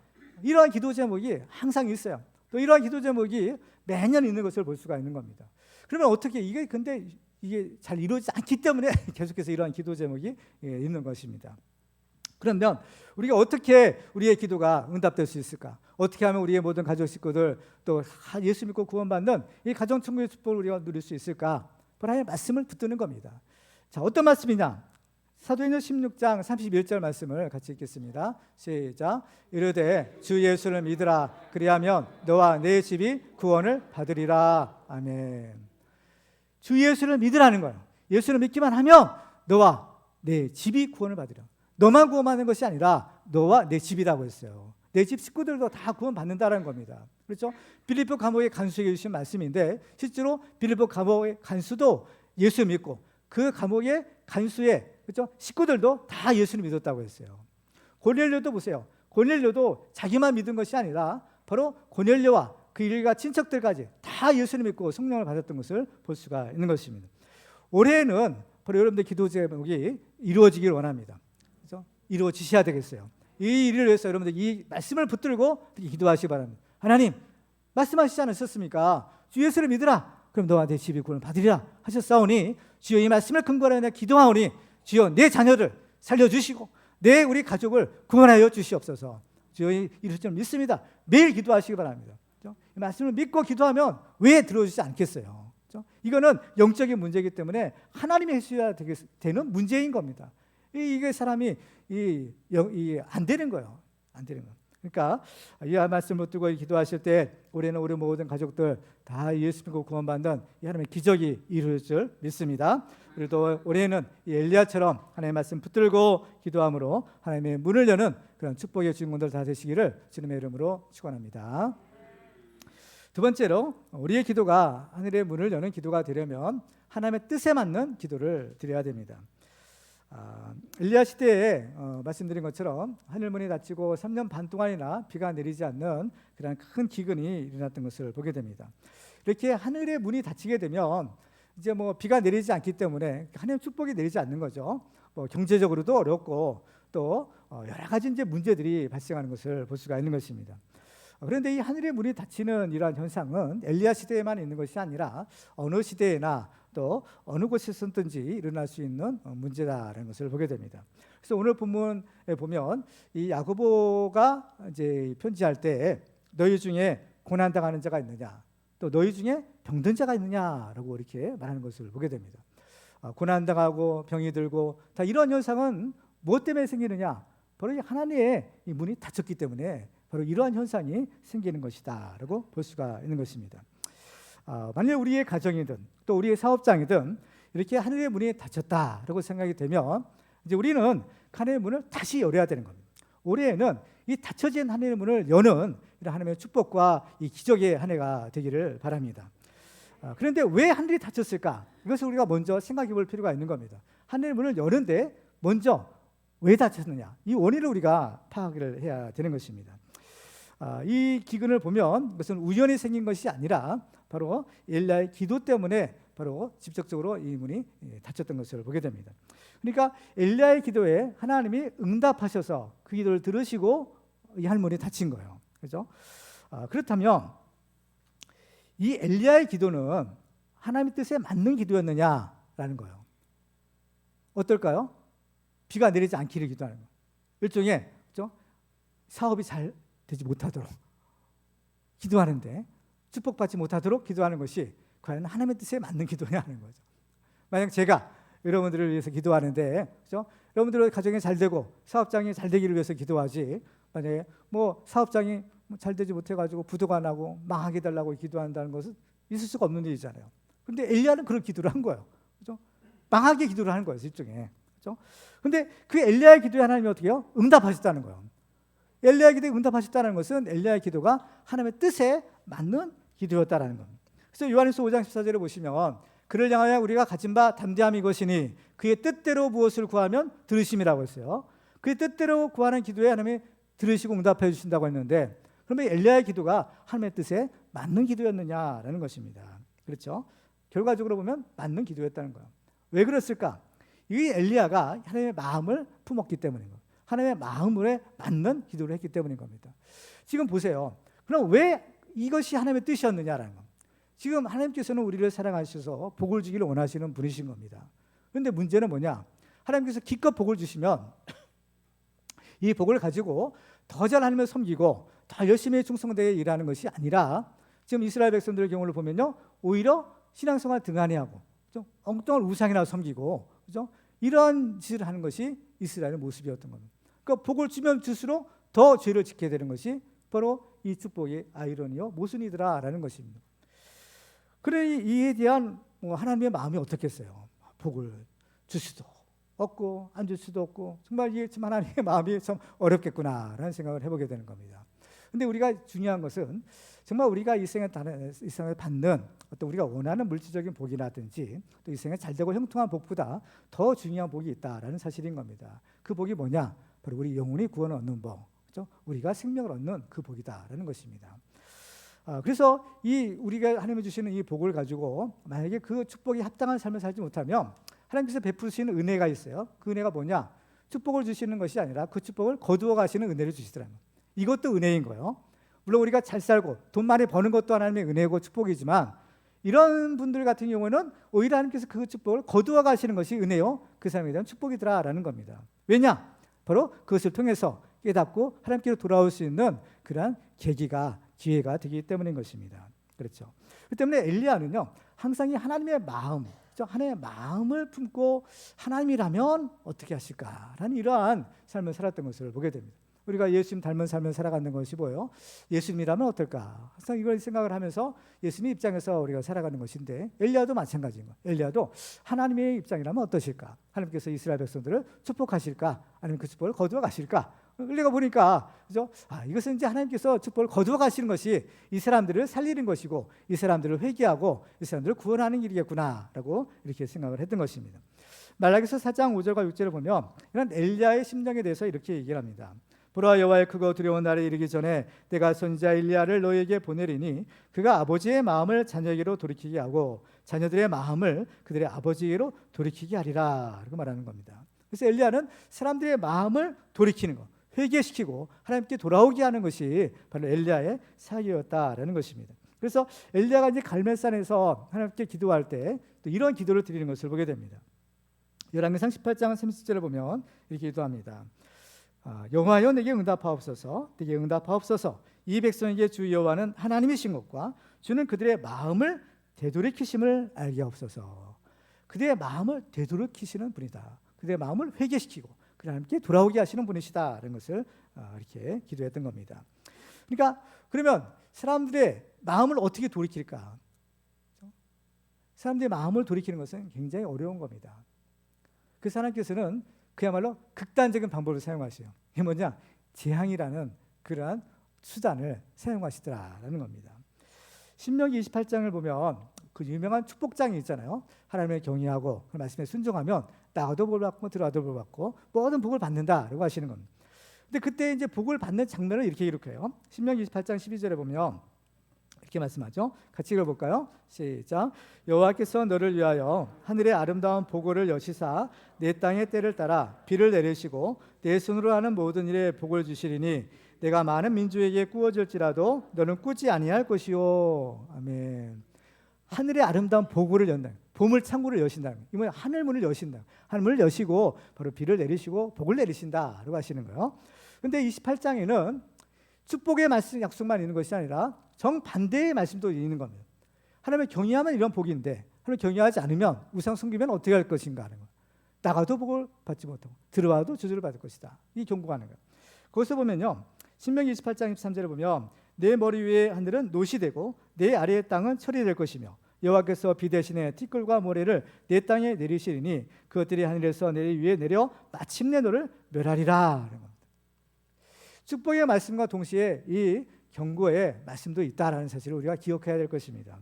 이러한 기도 제목이 항상 있어요. 또 이러한 기도 제목이 매년 있는 것을 볼 수가 있는 겁니다. 그러면 어떻게 이게 근데 이게 잘 이루어지지 않기 때문에 계속해서 이러한 기도 제목이 있는 것입니다. 그러면 우리가 어떻게 우리의 기도가 응답될 수 있을까? 어떻게 하면 우리의 모든 가족 식구들 또 예수 믿고 구원받는 이 가정천국의 축복을 우리가 누릴 수 있을까? 하나님의 말씀을 붙드는 겁니다. 자, 어떤 말씀이냐? 사도행전 16장 31절 말씀을 같이 읽겠습니다. 시작. 이르되 주 예수를 믿으라. 그리하면 너와 내 집이 구원을 받으리라. 아멘. 주 예수를 믿으라는 거예요. 예수를 믿기만 하면 너와 내 집이 구원을 받으리라. 너만 구원받는 것이 아니라 너와 내 집이라고 했어요. 내 집 식구들도 다 구원받는다는 겁니다. 그렇죠? 빌립보 감옥의 간수에게 주신 말씀인데 실제로 빌립보 감옥의 간수도 예수 믿고 그 감옥의 간수의 그렇죠? 식구들도 다 예수를 믿었다고 했어요. 고넬료도 보세요. 고넬료도 자기만 믿은 것이 아니라 바로 고넬료와 그 일가 친척들까지 다 예수를 믿고 성령을 받았던 것을 볼 수가 있는 것입니다. 올해는 바로 여러분들 기도 제목이 이루어지길 원합니다. 그렇죠? 이루어지셔야 되겠어요. 이 일을 위해서 여러분들 이 말씀을 붙들고 기도하시기 바랍니다. 하나님 말씀하시지 않으셨습니까? 주 예수를 믿으라. 그럼 너와 내 집이 구원을 받으리라 하셨사오니 주여 이 말씀을 근거로 내가 기도하오니 주여 내 자녀를 살려주시고 내 우리 가족을 구원하여 주시옵소서. 주여 이루실 줄 믿습니다. 매일 기도하시기 바랍니다. 그렇죠? 이 말씀을 믿고 기도하면 왜 들어주지 않겠어요? 그렇죠? 이거는 영적인 문제이기 때문에 하나님이 해주셔야 되는 문제인 겁니다. 이게 사람이 안 되는 거예요. 안 되는 거예요. 그러니까 이 말씀을 두고 기도하실 때 올해는 우리 모든 가족들 다 예수 믿고 구원받는 이 하나님의 기적이 이루어질 줄 믿습니다. 그래도 올해는 이 엘리야처럼 하나님의 말씀 붙들고 기도함으로 하나님의 문을 여는 그런 축복의 주인공들 다 되시기를 주님의 이름으로 축원합니다. 두 번째로 우리의 기도가 하늘의 문을 여는 기도가 되려면 하나님의 뜻에 맞는 기도를 드려야 됩니다. 엘리야 시대에 말씀드린 것처럼 하늘 문이 닫히고 3년 반 동안이나 비가 내리지 않는 그런 큰 기근이 일어났던 것을 보게 됩니다. 이렇게 하늘의 문이 닫히게 되면 이제 뭐 비가 내리지 않기 때문에 하나님의 축복이 내리지 않는 거죠. 뭐 경제적으로도 어렵고 또 여러 가지 이제 문제들이 발생하는 것을 볼 수가 있는 것입니다. 그런데 이 하늘의 문이 닫히는 이러한 현상은 엘리야 시대에만 있는 것이 아니라 어느 시대에나 또 어느 곳에서든지 일어날 수 있는 문제다라는 것을 보게 됩니다. 그래서 오늘 본문에 보면 이 야고보가 이제 편지할 때 너희 중에 고난 당하는 자가 있느냐, 또 너희 중에 병든 자가 있느냐라고 이렇게 말하는 것을 보게 됩니다. 고난 당하고 병이 들고 다 이런 현상은 무엇 때문에 생기느냐? 바로 하나님의 이 문이 닫혔기 때문에 바로 이러한 현상이 생기는 것이다라고 볼 수가 있는 것입니다. 만약 우리의 가정이든 또 우리의 사업장이든 이렇게 하늘의 문이 닫혔다라고 생각이 되면 이제 우리는 하늘의 문을 다시 열어야 되는 겁니다. 올해에는 이 닫혀진 하늘의 문을 여는 이런 하나님의 축복과 이 기적의 한 해가 되기를 바랍니다. 그런데 왜 하늘이 닫혔을까? 이것을 우리가 먼저 생각해 볼 필요가 있는 겁니다. 하늘의 문을 여는데 먼저 왜 닫혔느냐? 이 원인을 우리가 파악을 해야 되는 것입니다. 이 기근을 보면 이것은 우연히 생긴 것이 아니라 바로 엘리야의 기도 때문에 바로 직접적으로 이 문이 닫혔던 것을 보게 됩니다. 그러니까 엘리야의 기도에 하나님이 응답하셔서 그 기도를 들으시고 이 하늘문이 닫힌 거예요. 그렇죠? 그렇다면 이 엘리야의 기도는 하나님의 뜻에 맞는 기도였느냐라는 거예요. 어떨까요? 비가 내리지 않기를 기도하는 거예요. 일종의 그렇죠? 사업이 잘 되지 못하도록 기도하는데 축복받지 못하도록 기도하는 것이 과연 하나님의 뜻에 맞는 기도냐 하는 거죠. 만약 제가 여러분들을 위해서 기도하는데 그렇죠? 여러분들의 가정이 잘 되고 사업장이 잘 되기를 위해서 기도하지, 만약에 뭐 사업장이 잘 되지 못해가지고 부도가 나고 망하게 달라고 기도한다는 것은 있을 수가 없는 일이잖아요. 그런데 엘리야는 그런 기도를 한 거예요. 그렇죠? 망하게 기도를 하는 거예요, 일종의. 그렇죠? 근데 그 엘리야의 기도에 하나님이 어떻게 해요? 응답하셨다는 거예요. 엘리야의 기도에 응답하셨다는 것은 엘리야의 기도가 하나님의 뜻에 맞는 기도였다라는 겁니다. 그래서 요한일서 5장 14절에 보시면 그를 향하여 우리가 가진 바 담대함이 이것이니 그의 뜻대로 무엇을 구하면 들으심이라고 했어요. 그의 뜻대로 구하는 기도에 하나님이 들으시고 응답해 주신다고 했는데, 그러면 엘리야의 기도가 하나님의 뜻에 맞는 기도였느냐라는 것입니다. 그렇죠? 결과적으로 보면 맞는 기도였다는 거예요. 왜 그랬을까? 이 엘리야가 하나님의 마음을 품었기 때문인 거예요. 하나님의 마음에 맞는 기도를 했기 때문인 겁니다. 지금 보세요. 그럼 왜 이것이 하나님의 뜻이었느냐라는 겁니다. 지금 하나님께서는 우리를 사랑하셔서 복을 주기를 원하시는 분이신 겁니다. 그런데 문제는 뭐냐? 하나님께서 기껏 복을 주시면 이 복을 가지고 더 잘 하나님을 섬기고 더 열심히 충성되게 일하는 것이 아니라 지금 이스라엘 백성들의 경우를 보면요, 오히려 신앙생활 등한히하고 엉뚱한 우상이나 섬기고 그죠? 이러한 짓을 하는 것이 이스라엘의 모습이었던 겁니다. 그러니까 복을 주면 줄수록 더 죄를 짓게 되는 것이 바로 이 축복의 아이러니요 모순이더라라는 것입니다. 그러니 이에 대한 하나님의 마음이 어떻겠어요? 복을 줄 수도 없고 안 줄 수도 없고 정말 이게 참 하나님의 마음이 참 어렵겠구나라는 생각을 해보게 되는 겁니다. 그런데 우리가 중요한 것은 정말 우리가 이 생에 받는 어떤 우리가 원하는 물질적인 복이라든지 또 이 생에 잘되고 형통한 복보다 더 중요한 복이 있다라는 사실인 겁니다. 그 복이 뭐냐? 바로 우리 영혼이 구원을 얻는 복, 그렇죠? 우리가 생명을 얻는 그 복이다라는 것입니다. 그래서 이 우리가 하나님이 주시는 이 복을 가지고 만약에 그 축복이 합당한 삶을 살지 못하면 하나님께서 베푸시는 은혜가 있어요. 그 은혜가 뭐냐? 축복을 주시는 것이 아니라 그 축복을 거두어 가시는 은혜를 주시더라고요. 이것도 은혜인 거예요. 물론 우리가 잘 살고 돈 많이 버는 것도 하나님의 은혜고 축복이지만 이런 분들 같은 경우는 오히려 하나님께서 그 축복을 거두어 가시는 것이 은혜요, 그 사람에 대한 축복이더라라는 겁니다. 왜냐? 바로 그것을 통해서 깨닫고 하나님께로 돌아올 수 있는 그러한 계기가, 기회가 되기 때문인 것입니다. 그렇죠. 그 때문에 엘리야는요, 항상 이 하나님의 마음, 하나님의 마음을 품고 하나님이라면 어떻게 하실까라는 이러한 삶을 살았던 것을 보게 됩니다. 우리가 예수님 닮은 삶을 살아가는 것이 뭐예요? 예수님이라면 어떨까? 항상 이걸 생각을 하면서 예수님 입장에서 우리가 살아가는 것인데, 엘리야도 마찬가지인 거예요. 엘리야도 하나님의 입장이라면 어떠실까? 하나님께서 이스라엘 백성들을 축복하실까? 아니면 그 축복을 거두어 가실까? 우리가 보니까 그죠? 이것은 이제 하나님께서 축복을 거두어 가시는 것이 이 사람들을 살리는 것이고 이 사람들을 회개하고 이 사람들을 구원하는 일이겠구나라고 이렇게 생각을 했던 것입니다. 말라기서 4장 5절과 6절을 보면 이런 엘리야의 심정에 대해서 이렇게 얘기를 합니다. 보라, 여호와의 크고 두려운 날이 이르기 전에 내가 선지자 엘리야를 너에게 보내리니 그가 아버지의 마음을 자녀에게로 돌이키게 하고 자녀들의 마음을 그들의 아버지에게로 돌이키게 하리라, 라고 말하는 겁니다. 그래서 엘리야는 사람들의 마음을 돌이키는 것, 회개시키고 하나님께 돌아오게 하는 것이 바로 엘리야의 사역이었다라는 것입니다. 그래서 엘리야가 이제 갈멜산에서 하나님께 기도할 때 또 이런 기도를 드리는 것을 보게 됩니다. 열왕기상 18장 30절을 보면 이렇게 기도합니다. 여호와여, 내게 응답하옵소서. 내게 응답하옵소서. 이 백성에게 주 여호와는 하나님이신 것과 주는 그들의 마음을 되돌이키심을 알게 하옵소서. 그들의 마음을 되돌이키시는 분이다. 그들의 마음을 회개시키고 그 하나님께 돌아오게 하시는 분이시다라는 것을 이렇게 기도했던 겁니다. 그러니까 그러면 사람들의 마음을 어떻게 돌이킬까? 사람들의 마음을 돌이키는 것은 굉장히 어려운 겁니다. 그 하나님께서는 그야말로 극단적인 방법을 사용하세요. 이게 뭐냐? 재앙이라는 그러한 수단을 사용하시더라라는 겁니다. 신명기 28장을 보면 그 유명한 축복장이 있잖아요. 하나님을 경외하고 그 말씀에 순종하면 나가도 복 받고 들어가도 복 받고 모든 복을 받는다라고 하시는 겁니다. 근데 그때 이제 복을 받는 장면을 이렇게 기록해요. 신명기 28장 12절에 보면 이렇게 말씀하죠. 같이 읽어볼까요? 시작. 여호와께서 너를 위하여 하늘의 아름다운 보고를 여시사 내 땅의 때를 따라 비를 내리시고 내 손으로 하는 모든 일에 복을 주시리니 내가 많은 민족에게 꾸어질지라도 너는 꾸지 아니할 것이요. 아멘. 하늘의 아름다운 보고를 연다. 보물 창고를 여신다. 이건 하늘 문을 여신다. 하늘 문을 여시고 바로 비를 내리시고 복을 내리신다라고 하시는 거예요. 근데 28장에는 축복의 말씀 약속만 있는 것이 아니라 정반대의 말씀도 있는 겁니다. 하나님을 경외하면 이런 복인데 하나님을 경외하지 않으면 우상 섬기면 어떻게 할 것인가 하는 거예요. 나가도 복을 받지 못하고 들어와도 저주를 받을 것이다. 이 경고하는 거예요. 거기서 보면요. 신명기 28장 23절에 보면 내 머리 위에 하늘은 노시 되고 내 아래의 땅은 철이 될 것이며 여호와께서 비 대신에 티끌과 모래를 내 땅에 내리시리니 그것들이 하늘에서 내 위에 내려 마침내 너를 멸하리라. 축복의 말씀과 동시에 이 경고의 말씀도 있다라는 사실을 우리가 기억해야 될 것입니다.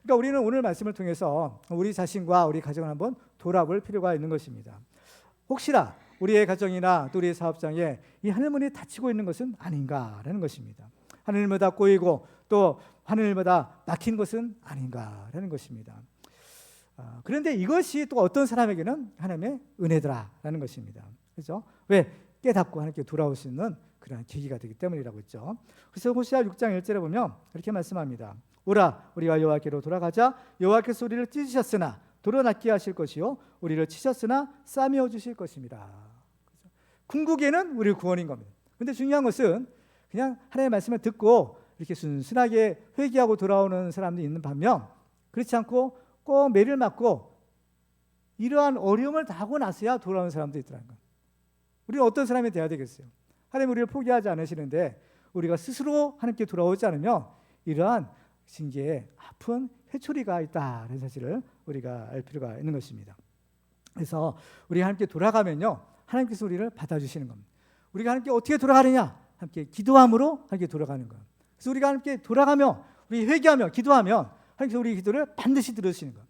그러니까 우리는 오늘 말씀을 통해서 우리 자신과 우리 가정을 한번 돌아볼 필요가 있는 것입니다. 혹시나 우리의 가정이나 또 우리의 사업장에 이 하늘문이 닫히고 있는 것은 아닌가라는 것입니다. 하늘마다 꼬이고 또 하늘마다 막힌 것은 아닌가라는 것입니다. 그런데 이것이 또 어떤 사람에게는 하나님의 은혜더라라는 것입니다. 그렇죠? 왜? 깨닫고 하나님께 돌아올 수 있는 그런 계기가 되기 때문이라고 했죠. 그래서 호시아 6장 1절에 보면 이렇게 말씀합니다. 오라, 우리가 여호와께로 돌아가자. 여호와께서 우리를 찢으셨으나 도로 낫게 하실 것이요 우리를 치셨으나 싸매어 주실 것입니다. 궁극에는 우리 구원인 겁니다. 그런데 중요한 것은 그냥 하나님의 말씀을 듣고 이렇게 순순하게 회개하고 돌아오는 사람들이 있는 반면 그렇지 않고 꼭 매를 맞고 이러한 어려움을 당하고 나서야 돌아오는 사람도 있더라는 거예요. 우리는 어떤 사람이 되어야 되겠어요? 하나님 우리를 포기하지 않으시는데 우리가 스스로 하나님께 돌아오지 않으면 이러한 신기의 아픈 회초리가 있다는 사실을 우리가 알 필요가 있는 것입니다. 그래서 우리가 하나님께 돌아가면요 하나님께서 우리를 받아주시는 겁니다. 우리가 하나님께 어떻게 돌아가느냐? 함께 기도함으로 하나님께 돌아가는 거예요. 그래서 우리가 하나님께 돌아가며 우리 회개하며 기도하면 하나님께서 우리 기도를 반드시 들으시는 거예요.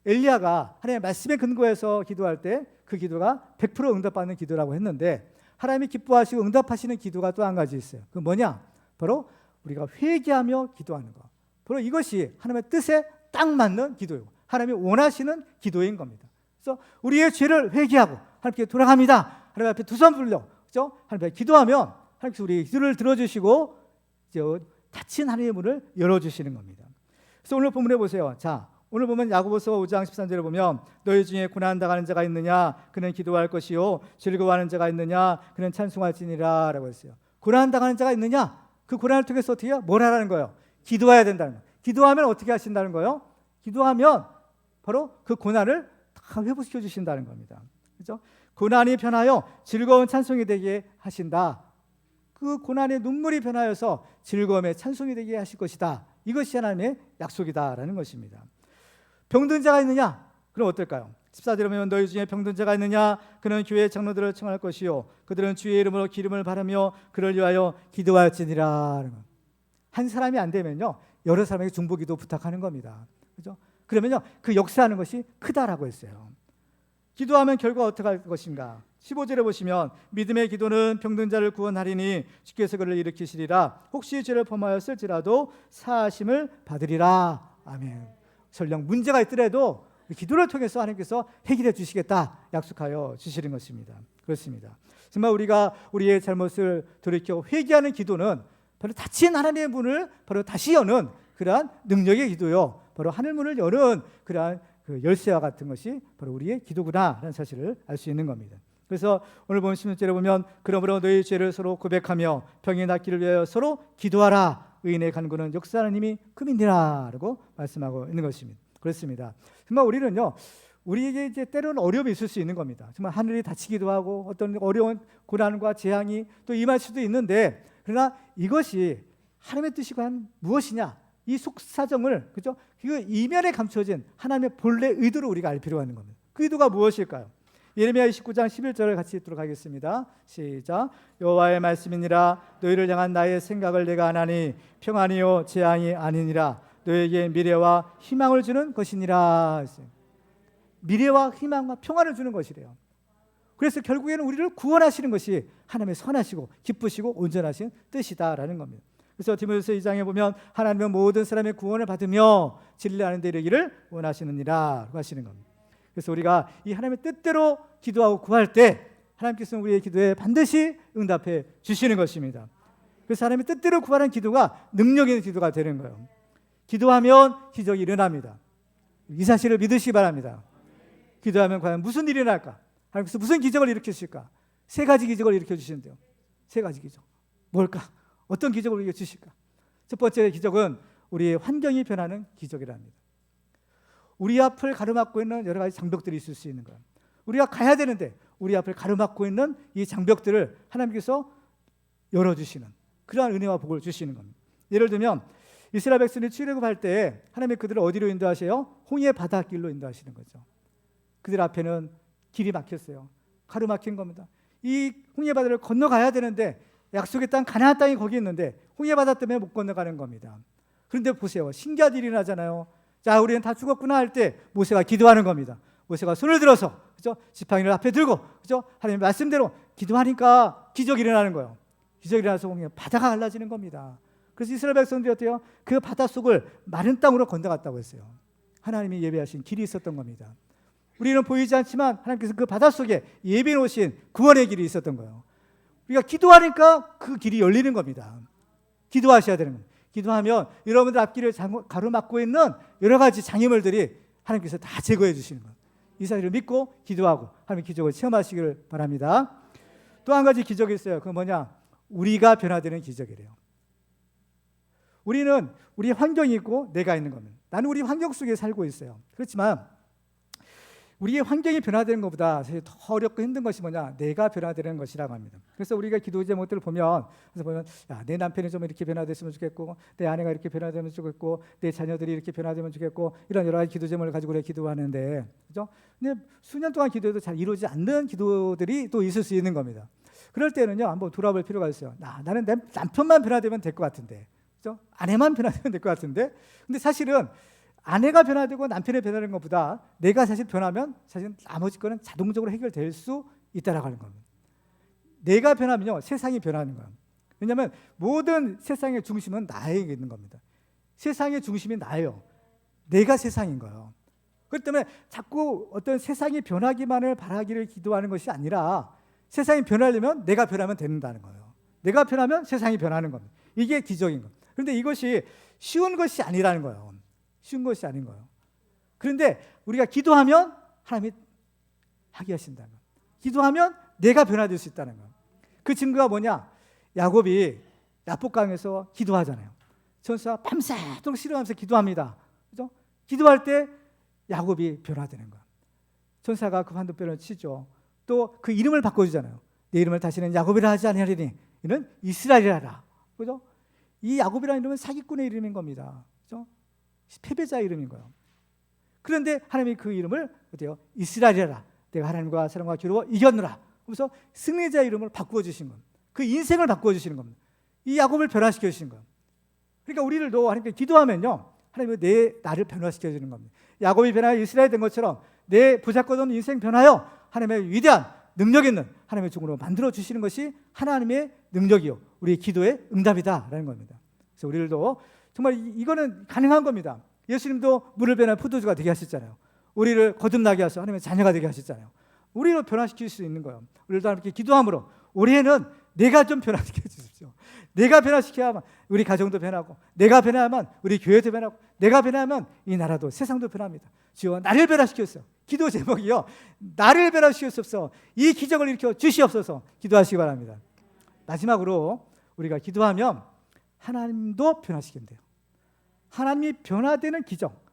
엘리야가 하나님의 말씀에 근거해서 기도할 때 그 기도가 100% 응답받는 기도라고 했는데 하나님이 기뻐하시고 응답하시는 기도가 또 한 가지 있어요. 그 뭐냐? 바로 우리가 회개하며 기도하는 것. 바로 이것이 하나님의 뜻에 딱 맞는 기도이고 하나님이 원하시는 기도인 겁니다. 그래서 우리의 죄를 회개하고 하나님께 돌아갑니다. 하나님 앞에 두 손 불려, 그렇죠? 하나님 앞에 기도하면 하나님께서 우리의 기도를 들어주시고 이제 닫힌 하나님의 문을 열어주시는 겁니다. 그래서 오늘 본문에 보세요. 자, 오늘 보면 야고보서 5장 13절에 보면 너희 중에 고난 당하는 자가 있느냐? 그는 기도할 것이요 즐거워하는 자가 있느냐? 그는 찬송할지니라 라고 했어요. 고난 당하는 자가 있느냐? 그 고난을 통해서 어떻게 해요? 뭘 하라는 거예요? 기도해야 된다는 거예요. 기도하면 어떻게 하신다는 거예요? 기도하면 바로 그 고난을 다 회복시켜 주신다는 겁니다. 그렇죠? 고난이 변하여 즐거운 찬송이 되게 하신다. 그 고난의 눈물이 변하여서 즐거움의 찬송이 되게 하실 것이다. 이것이 하나님의 약속이다라는 것입니다. 병든 자가 있느냐? 그럼 어떨까요? 14절에 보면 너희 중에 병든 자가 있느냐? 그는 교회 장로들을 청할 것이요 그들은 주의 이름으로 기름을 바르며 그를 위하여 기도하였지니라. 한 사람이 안 되면요 여러 사람에게 중보기도 부탁하는 겁니다. 그렇죠? 그러면요 그 역사하는 것이 크다라고 했어요. 기도하면 결과 어떻게 할 것인가? 15절에 보시면 믿음의 기도는 병든 자를 구원하리니 주께서 그를 일으키시리라. 혹시 죄를 범하였을지라도 사하심을 받으리라. 아멘. 설령 문제가 있더라도 기도를 통해서 하나님께서 해결해 주시겠다 약속하여 주시는 것입니다. 그렇습니다. 정말 우리가 우리의 잘못을 돌이켜 회개하는 기도는 바로 닫힌 하나님의 문을 바로 다시 여는 그러한 능력의 기도요, 바로 하늘 문을 여는 그러한 그 열쇠와 같은 것이 바로 우리의 기도구나라는 사실을 알 수 있는 겁니다. 그래서 오늘 본 16절에 보면 그러므로 너희 죄를 서로 고백하며 병이 낫기를 위하여 서로 기도하라. 의인의 간구는 역사하는 힘이 큼이니라 라고 말씀하고 있는 것입니다. 그렇습니다. 정말 우리는요, 우리에게 이제 때로는 어려움이 있을 수 있는 겁니다. 정말 하늘이 닫히기도 하고 어떤 어려운 고난과 재앙이 또 임할 수도 있는데, 그러나 이것이 하나님의 뜻이 과연 무엇이냐, 이 속사정을, 그죠? 그 이면에 감춰진 하나님의 본래 의도를 우리가 알 필요가 있는 겁니다. 그 의도가 무엇일까요? 예레미야 29장 11절을 같이 읽도록 하겠습니다. 시작. 여호와의 말씀이니라. 너희를 향한 나의 생각을 내가 아나니 평안이요 재앙이 아니니라. 너에게 미래와 희망을 주는 것이니라. 미래와 희망과 평안을 주는 것이래요. 그래서 결국에는 우리를 구원하시는 것이 하나님의 선하시고 기쁘시고 온전하신 뜻이다라는 겁니다. 그래서 디모데후서 2장에 보면 하나님은 모든 사람의 구원을 받으며 진리하는 데 이르기를 원하시느니라 하시는 겁니다. 그래서 우리가 이 하나님의 뜻대로 기도하고 구할 때 하나님께서는 우리의 기도에 반드시 응답해 주시는 것입니다. 그래서 하나님의 뜻대로 구하는 기도가 능력 있는 기도가 되는 거예요. 기도하면 기적이 일어납니다. 이 사실을 믿으시기 바랍니다. 기도하면 과연 무슨 일이 일어날까? 하나님께서 무슨 기적을 일으키실까? 세 가지 기적을 일으켜 주시는데요. 세 가지 기적. 뭘까? 어떤 기적을 일으켜 주실까? 첫 번째 기적은 우리의 환경이 변하는 기적이랍니다. 우리 앞을 가로막고 있는 여러 가지 장벽들이 있을 수 있는 거예요. 우리가 가야 되는데 우리 앞을 가로막고 있는 이 장벽들을 하나님께서 열어주시는 그러한 은혜와 복을 주시는 겁니다. 예를 들면 이스라엘 백성이 출애굽할 때 하나님이 그들을 어디로 인도하세요? 홍해 바닷길로 인도하시는 거죠. 그들 앞에는 길이 막혔어요. 가로막힌 겁니다. 이 홍해 바다를 건너가야 되는데 약속의 땅 가나안 땅이 거기 있는데 홍해 바다 때문에 못 건너가는 겁니다. 그런데 보세요. 신기한 일이 나잖아요. 자, 우리는 다 죽었구나 할 때 모세가 기도하는 겁니다. 모세가 손을 들어서, 그죠? 지팡이를 앞에 들고, 그죠? 하나님 말씀대로 기도하니까 기적이 일어나는 거예요. 기적이 일어나서 보면 바다가 갈라지는 겁니다. 그래서 이스라엘 백성들이 어때요? 그 바다 속을 마른 땅으로 건너갔다고 했어요. 하나님이 예배하신 길이 있었던 겁니다. 우리는 보이지 않지만 하나님께서 그 바다 속에 예비해 놓으신 구원의 길이 있었던 거예요. 우리가 기도하니까 그 길이 열리는 겁니다. 기도하셔야 되는 겁니다. 기도하면 여러분들 앞길을 가로막고 있는 여러 가지 장애물들이 하나님께서 다 제거해 주시는 거예요. 이 사실을 믿고 기도하고 하나님의 기적을 체험하시길 바랍니다. 또 한 가지 기적이 있어요. 그건 뭐냐? 우리가 변화되는 기적이래요. 우리는 우리 환경이 있고 내가 있는 겁니다. 나는 우리 환경 속에 살고 있어요. 그렇지만 우리의 환경이 변화되는 것보다 사실 더 어렵고 힘든 것이 뭐냐? 내가 변화되는 것이라고 합니다. 그래서 우리가 기도 제목들을 보면 야, 내 남편이 좀 이렇게 변화됐으면 좋겠고, 내 아내가 이렇게 변화되면 좋겠고, 내 자녀들이 이렇게 변화되면 좋겠고, 이런 여러 가지 기도 제목을 가지고 우리가 기도하는데, 그죠? 근데 수년 동안 기도해도 잘 이루어지지 않는 기도들이 또 있을 수 있는 겁니다. 그럴 때는요, 한번 돌아볼 필요가 있어요. 나는 내 남편만 변화되면 될 것 같은데, 그죠? 아내만 변화되면 될 것 같은데, 근데 사실은 아내가 변화되고 남편이 변하는 것보다 내가 사실 변하면 사실 나머지 거는 자동적으로 해결될 수 있다라고 하는 겁니다. 내가 변하면요, 세상이 변하는 거예요. 왜냐하면 모든 세상의 중심은 나에게 있는 겁니다. 세상의 중심이 나예요. 내가 세상인 거예요. 그렇기 때문에 자꾸 어떤 세상이 변하기만을 바라기를 기도하는 것이 아니라 세상이 변하려면 내가 변하면 된다는 거예요. 내가 변하면 세상이 변하는 겁니다. 이게 기적인 겁니다. 그런데 이것이 쉬운 것이 아니라는 거예요. 쉬운 것이 아닌 거예요. 그런데 우리가 기도하면 하나님이 하게 하신다는 거예요. 기도하면 내가 변화될 수 있다는 거예요. 그 증거가 뭐냐? 야곱이 야복강에서 기도하잖아요. 천사가 밤새도록 씨름하면서 기도합니다. 그죠? 기도할 때 야곱이 변화되는 거예요. 천사가 그 환도뼈를 치죠. 또 그 이름을 바꿔주잖아요. 내 이름을 다시는 야곱이라 하지 아니하리니 이는 이스라엘이라. 그죠? 이 야곱이라는 이름은 사기꾼의 이름인 겁니다. 그죠? 패배자의 이름인 거예요. 그런데 하나님이 그 이름을 어때요? 이스라엘이라. 내가 하나님과 사람과 겨루어 이겼노라. 그래서 승리자의 이름을 바꾸어 주신 겁니다. 그 인생을 바꾸어 주시는 겁니다. 이 야곱을 변화시켜 주신 거예요. 그러니까 우리들도 하나님께 기도하면요, 하나님이 나를 변화시켜 주는 겁니다. 야곱이 변화해 이스라엘 된 것처럼 내 보잘것없는 인생 변하여 하나님의 위대한 능력 있는 하나님의 종으로 만들어 주시는 것이 하나님의 능력이요 우리의 기도의 응답이다라는 겁니다. 그래서 우리들도 정말 이거는 가능한 겁니다. 예수님도 물을 변한 포도주가 되게 하셨잖아요. 우리를 거듭나게 하셔서 하나님의 자녀가 되게 하셨잖아요. 우리를 변화시킬 수 있는 거예요. 우리도 함께 기도함으로 올해는 내가 좀 변화시켜 주십시오. 내가 변화시켜야만 우리 가정도 변하고, 내가 변해야만 우리 교회도 변하고, 내가 변하면 이 나라도 세상도 변합니다. 주여 나를 변화시켰어요. 기도 제목이요, 나를 변화시켰옵소서. 이 기적을 일으켜 주시옵소서. 기도하시기 바랍니다. 마지막으로 우리가 기도하면 하나님도 변화시킨대요. 하나님이 변화되는 기적.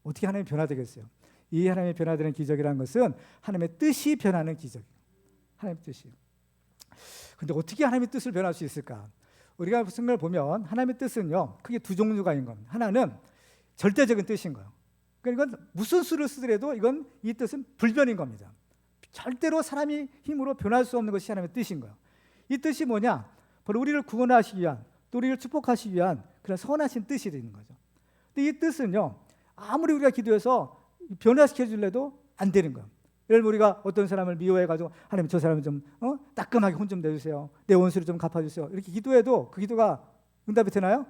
어떻게 하나님이 변화되겠어요? 이 하나님이 변화되는 기적이라는 것은 하나님의 뜻이 변하는 기적이에요. 하나님의 뜻이요. 근데 어떻게 하나님의 뜻을 변할 수 있을까? 우리가 성경을 보면 하나님의 뜻은요 크게 두 종류가 있는 겁니다. 하나는 절대적인 뜻인 거예요. 그러니까 이건 무슨 수를 쓰더라도 이건 이 뜻은 불변인 겁니다. 절대로 사람이 힘으로 변할 수 없는 것이 하나님의 뜻인 거예요. 이 뜻이 뭐냐? 바로 우리를 구원하시기 위한, 또 우리를 축복하시기 위한 그런 선하신 뜻이 있는 거죠. 근데 이 뜻은요 아무리 우리가 기도해서 변화시켜 주려도 안 되는 거예요. 예를 들면 우리가 어떤 사람을 미워해가지고 하나님 저 사람을 좀 따끔하게 혼 좀 내주세요. 내 원수를 좀 갚아주세요. 이렇게 기도해도 그 기도가 응답이 되나요?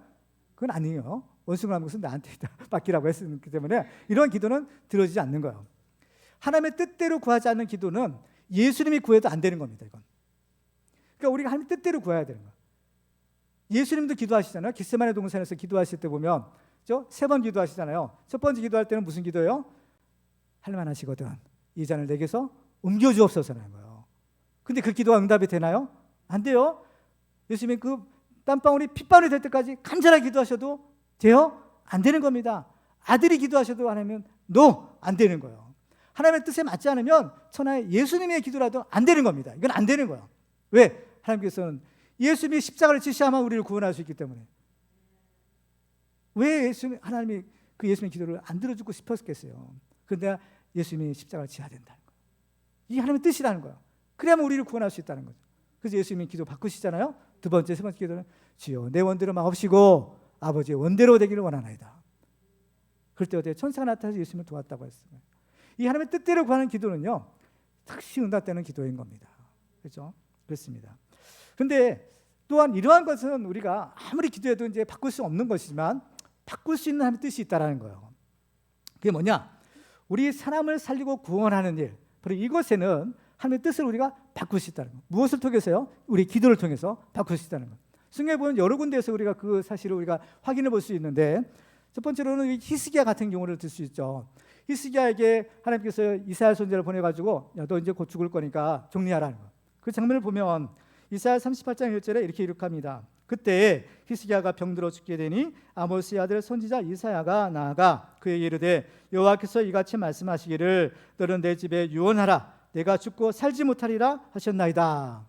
그건 아니에요. 원수가 하는 것은 나한테 맡기라고 했기 때문에 이런 기도는 들어지지 않는 거예요. 하나님의 뜻대로 구하지 않는 기도는 예수님이 구해도 안 되는 겁니다. 이건. 그러니까 우리가 하나님의 뜻대로 구해야 되는 거예요. 예수님도 기도하시잖아요. 겟세마네 동산에서 기도하실 때 보면 세 번 기도하시잖아요. 첫 번째 기도할 때는 무슨 기도예요? 할만하시거든 이 잔을 내게서 옮겨주옵소서라는 거예요. 근데 그 기도가 응답이 되나요? 안 돼요. 예수님이 그 땀방울이 핏방울이 될 때까지 간절하게 기도하셔도 돼요? 안 되는 겁니다. 아들이 기도하셔도 하나님은 안 되는 거예요. 하나님의 뜻에 맞지 않으면 천하의 예수님의 기도라도 안 되는 겁니다. 이건 안 되는 거예요. 왜? 하나님께서는 예수님이 십자가를 지시하면 우리를 구원할 수 있기 때문에. 왜 하나님이 그 예수님의 기도를 안 들어주고 싶었겠어요? 그런데 예수님이 십자가를 지어야 된다는 거예요. 이게 하나님의 뜻이라는 거예요. 그래야만 우리를 구원할 수 있다는 거죠. 그래서 예수님이 기도 바꾸시잖아요. 두 번째, 세 번째 기도는 주여 내 원대로 마옵시고 아버지의 원대로 되기를 원하나이다. 그럴 때 어때요? 천사가 나타나서 예수님을 도왔다고 했어요. 이 하나님의 뜻대로 구하는 기도는요 즉시 응답되는 기도인 겁니다. 그렇죠? 그렇습니다. 그런데 또한 이러한 것은 우리가 아무리 기도해도 이제 바꿀 수 없는 것이지만 바꿀 수 있는 하나님의 뜻이 있다라는 거예요. 그게 뭐냐? 우리 사람을 살리고 구원하는 일, 바로 이것에는 하나님의 뜻을 우리가 바꿀 수 있다는 거예요. 무엇을 통해서요? 우리 기도를 통해서 바꿀 수 있다는 거예요. 성경에 보면 여러 군데에서 우리가 그 사실을 우리가 확인해 볼 수 있는데, 첫 번째로는 히스기야 같은 경우를 들 수 있죠. 히스기야에게 하나님께서 이사야 선지자를 보내가지고 야, 너 이제 곧 죽을 거니까 정리하라는 거예요. 그 장면을 보면 이사야 38장 1절에 이렇게 기록합니다. 그때 히스기야가 병들어 죽게 되니 아모스의 아들 선지자 이사야가 나아가 그에게 이르되 여호와께서 이같이 말씀하시기를 너는 내 집에 유언하라 내가 죽고 살지 못하리라 하셨나이다.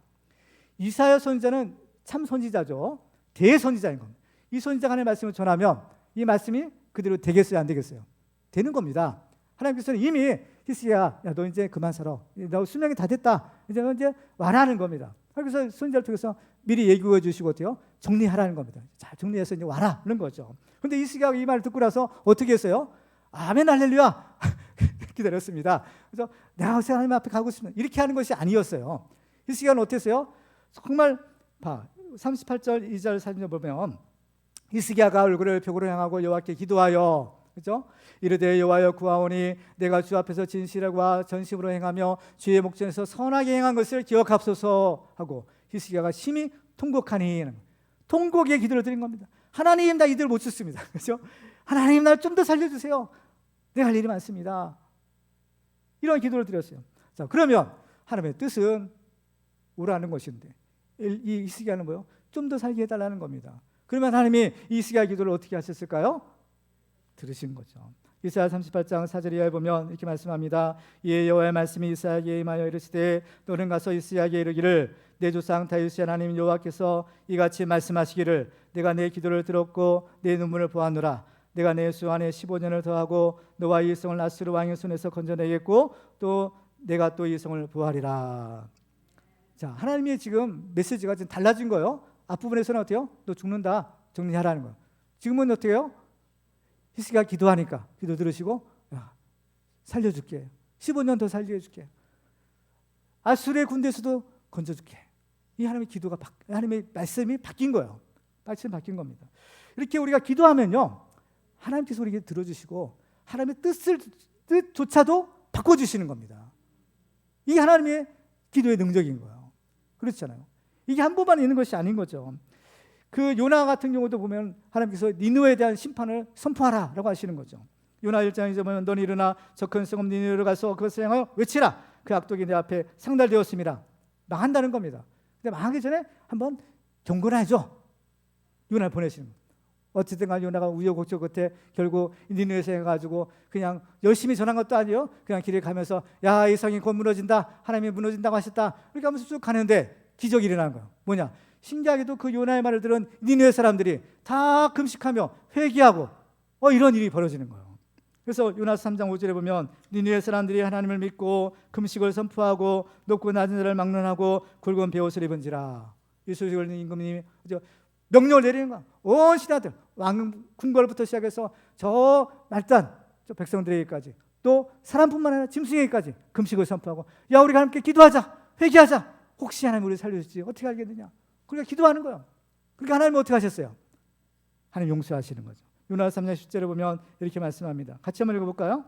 이사야 선지자는 참 선지자죠. 대선지자인 겁니다. 이 선지자가 하나님의 말씀을 전하면 이 말씀이 그대로 되겠어요, 안 되겠어요? 되는 겁니다. 하나님께서는 이미 히스기야, 야, 너 이제 그만 살아. 너 수명이 다 됐다. 이제 너 이제 와라는 겁니다. 그래서 선지자를 통해서 미리 예고해 주시고 어때요? 정리하라는 겁니다. 잘 정리해서 이제 와라는 거죠. 그런데 히스기야가 이 말을 듣고 나서 어떻게 했어요? 아멘 할렐루야 기다렸습니다. 그래서 내가 하나님 앞에 가고 싶습니다. 이렇게 하는 것이 아니었어요. 히스기야는 어땠어요? 정말 38절 2절 사진을 보면 히스기야가 얼굴을 벽으로 향하고 여호와께 기도하여, 그렇죠? 이르되 여호와여 구하오니 내가 주 앞에서 진실과 전심으로 행하며 주의 목전에서 선하게 행한 것을 기억하소서 하고 히스기야가 심히 통곡하니, 통곡의 기도를 드린 겁니다. 하나님 나 이들 못 죽습니다. 그렇죠? 하나님 날 좀 더 살려주세요. 내가 할 일이 많습니다. 이런 기도를 드렸어요. 자, 그러면 하나님의 뜻은 우라는 것인데 이 히스기야는 뭐요? 좀 더 살게 해달라는 겁니다. 그러면 하나님이 이 히스기야 기도를 어떻게 하셨을까요? 들으신 거죠. 이사야 38장 4절 이하에 보면 이렇게 말씀합니다. 이에 여호와의 말씀이 이사야에게 임하여 이르시되 너는 가서 이스야에게 이르기를 내 조상 다윗의 하나님 여호와께서 이같이 말씀하시기를 내가 내 기도를 들었고 내 눈물을 보았노라. 내가 내 수 안에 15년을 더하고 너와 이 성을 아수르 왕의 손에서 건져내겠고 또 내가 또 이 성을 부활이라. 자, 하나님의 지금 메시지가 지금 달라진 거예요. 앞부분에서는 어때요? 너 죽는다. 정리하라는 거예요. 지금은 어때요? 히스기야 기도하니까 기도 들으시고 야, 살려줄게. 15년 더 살게 해줄게. 아수르의 군대에서도 건져줄게. 이 하나님의 기도가 하나님의 말씀이 바뀐 거예요. 말씀이 바뀐 겁니다. 이렇게 우리가 기도하면요, 하나님께서 우리에게 들어주시고 하나님의 뜻조차도 바꿔주시는 겁니다. 이게 하나님의 기도의 능력인 거예요. 그렇잖아요. 이게 한 번만 있는 것이 아닌 거죠. 그 요나 같은 경우도 보면 하나님께서 니느웨에 대한 심판을 선포하라 라고 하시는 거죠. 요나 1장에 보면 너는 일어나 저 큰 성읍 니느웨로 가서 그것을 향하여 외치라. 그 악독이 내 앞에 상달되었습니다. 망한다는 겁니다. 근데 망하기 전에 한번 경고를 해줘. 요나를 보내시는 거예요. 어쨌든 간 요나가 우여곡절 끝에 결국 니느웨에서 해가지고 그냥 열심히 전한 것도 아니에요. 그냥 길에 가면서 야, 이 성이 곧 무너진다. 하나님이 무너진다고 하셨다. 이렇게 하면서 쭉 가는데 기적이 일어나는 거예요. 뭐냐? 신기하게도 그 요나의 말을 들은 니느웨 사람들이 다 금식하며 회개하고 이런 일이 벌어지는 거예요. 그래서 요나서 3장 5절에 보면 니느웨 사람들이 하나님을 믿고 금식을 선포하고 높고 낮은 자를 막론하고 굵은 베옷을 입은지라. 이 소식을 듣는 임금님이 명령을 내리는 거야. 온 신하들, 왕 궁궐부터 시작해서 저 말단, 저 백성들에게까지, 또 사람뿐만 아니라 짐승에게까지 금식을 선포하고 야, 우리가 함께 기도하자, 회개하자. 혹시 하나님 우리를 살려주지 어떻게 알겠느냐. 그러니까 기도하는 거예요. 그러니까 하나님은 어떻게 하셨어요? 하나님 용서하시는 거죠. 요나서 3장 10절에 보면 이렇게 말씀합니다. 같이 한번 읽어볼까요?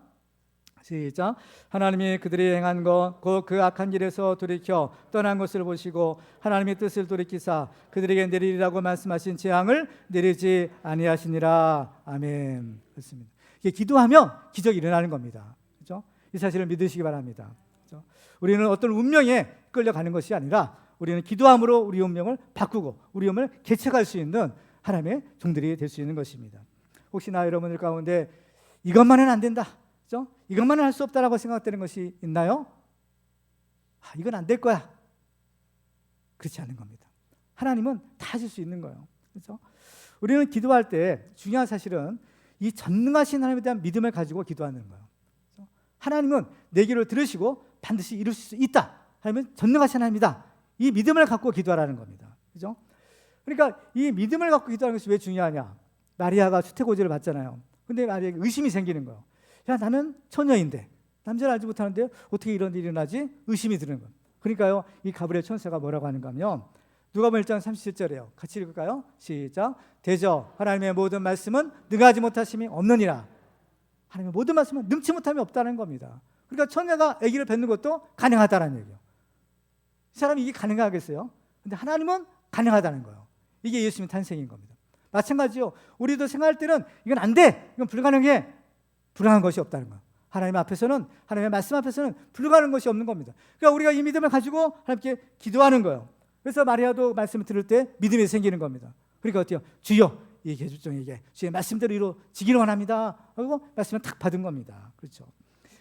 시작. 하나님이 그들이 행한 것 곧 그 악한 길에서 돌이켜 떠난 것을 보시고 하나님의 뜻을 돌이키사 그들에게 내리리라고 말씀하신 재앙을 내리지 아니하시니라. 아멘. 그렇습니다. 이게 기도하면 기적이 일어나는 겁니다. 그렇죠? 이 사실을 믿으시기 바랍니다. 그렇죠? 우리는 어떤 운명에 끌려가는 것이 아니라 우리는 기도함으로 우리 운명을 바꾸고 우리 운명을 개척할 수 있는 하나님의 종들이 될 수 있는 것입니다. 혹시나 여러분들 가운데 이것만은 안 된다, 그렇죠? 이것만은 할 수 없다라고 생각되는 것이 있나요? 이건 안 될 거야. 그렇지 않은 겁니다. 하나님은 다 하실 수 있는 거예요. 그렇죠? 우리는 기도할 때 중요한 사실은 이 전능하신 하나님에 대한 믿음을 가지고 기도하는 거예요. 그렇죠? 하나님은 내 기도를 들으시고 반드시 이루실 수 있다. 하나님은 전능하신 하나님이다. 이 믿음을 갖고 기도하라는 겁니다. 그렇죠? 그러니까 이 믿음을 갖고 기도하는 것이 왜 중요하냐? 마리아가 수태고지를 받잖아요. 근데 마리아에게 의심이 생기는 거예요. 야, 나는 처녀인데 남자를 알지 못하는데 어떻게 이런 일이 일어나지? 의심이 드는 거예요. 그러니까요, 이 가브리엘 천사가 뭐라고 하는가 하면 누가복음 1장 37절이에요. 같이 읽을까요? 시작. 대저 하나님의 모든 말씀은 능하지 못하심이 없느니라. 하나님의 모든 말씀은 능치 못함이 없다는 겁니다. 그러니까 처녀가 아기를 뵙는 것도 가능하다는 얘기예요. 이 사람이 이게 가능하겠어요? 근데 하나님은 가능하다는 거예요. 이게 예수님의 탄생인 겁니다. 마찬가지요. 우리도 생각할 때는 이건 안 돼, 이건 불가능해. 불가능한 것이 없다는 거예요. 하나님 앞에서는, 하나님의 말씀 앞에서는 불가능한 것이 없는 겁니다. 그러니까 우리가 이 믿음을 가지고 하나님께 기도하는 거예요. 그래서 마리아도 말씀을 들을 때 믿음이 생기는 겁니다. 그러니까 어때요? 주여, 이 계집종에게 주의 말씀대로 이루어지기를 원합니다. 그리고 말씀을 탁 받은 겁니다. 그렇죠?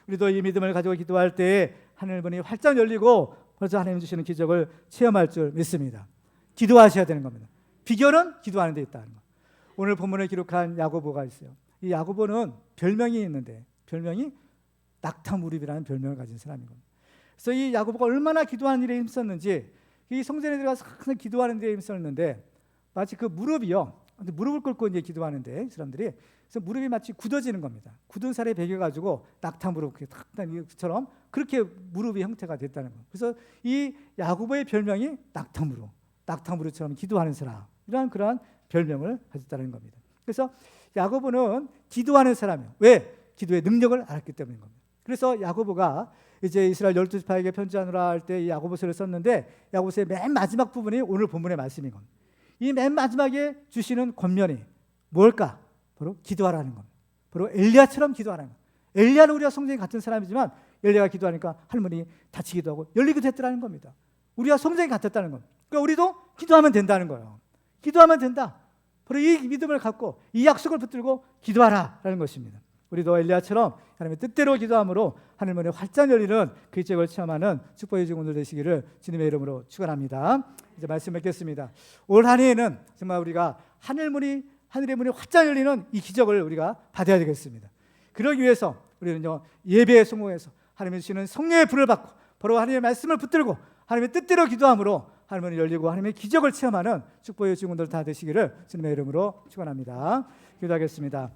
우리도 이 믿음을 가지고 기도할 때 하늘문이 활짝 열리고 벌써 하나님 주시는 기적을 체험할 줄 믿습니다. 기도하셔야 되는 겁니다. 비결은 기도하는 데 있다는 거. 오늘 본문에 기록한 야고보가 있어요. 이 야고보는 별명이 있는데 별명이 낙타무릎이라는 별명을 가진 사람인 겁니다. 그래서 이 야고보가 얼마나 기도하는 일에 힘썼는지, 이 성전에 들어가서 항상 기도하는 데 힘썼는데 마치 그 무릎이요, 무릎을 꿇고 이제 기도하는데 사람들이, 그래서 무릎이 마치 굳어지는 겁니다. 굳은 살에 베겨가지고 낙타무릎 처럼 그렇게 무릎이 형태가 됐다는 거예요. 그래서 이 야고보의 별명이 낙타무릎처럼 기도하는 사람, 이러한 그러한 별명을 가졌다는 겁니다. 그래서 야고보는 기도하는 사람이에요. 왜? 기도의 능력을 알았기 때문인 겁니다. 그래서 야고보가 이제 이스라엘 12지파에게 편지하노라 할 때 이 야고보서를 썼는데, 야고보서의 맨 마지막 부분이 오늘 본문의 말씀인 겁니다. 이 맨 마지막에 주시는 권면이 뭘까? 바로 기도하라는 겁니다. 바로 엘리야처럼 기도하라는 겁니다. 엘리야는 우리와 성정이 같은 사람이지만 엘리야가 기도하니까 하늘문이 닫히기도 하고 열리기도 했더라는 겁니다. 우리와 성정이 같았다는 겁니다. 그러니까 우리도 기도하면 된다는 거예요. 기도하면 된다. 바로 이 믿음을 갖고 이 약속을 붙들고 기도하라라는 것입니다. 우리도 엘리야처럼 하나님의 뜻대로 기도함으로 하늘문이 활짝 열리는 그 기적을 체험하는 축복의 주 오늘 되시기를 주님의 이름으로 축원합니다. 이제 말씀 맺겠습니다. 올 한 해에는 정말 우리가 하늘의 문이 활짝 열리는 이 기적을 우리가 받아야 되겠습니다. 그러기 위해서 우리는요, 예배에 성공해서 하나님이 주시는 성령의 불을 받고 바로 하나님의 말씀을 붙들고 하나님의 뜻대로 기도함으로 하늘문이 열리고 하나님의 기적을 체험하는 축복의 증언들 다 되시기를 주님의 이름으로 축원합니다. 기도하겠습니다.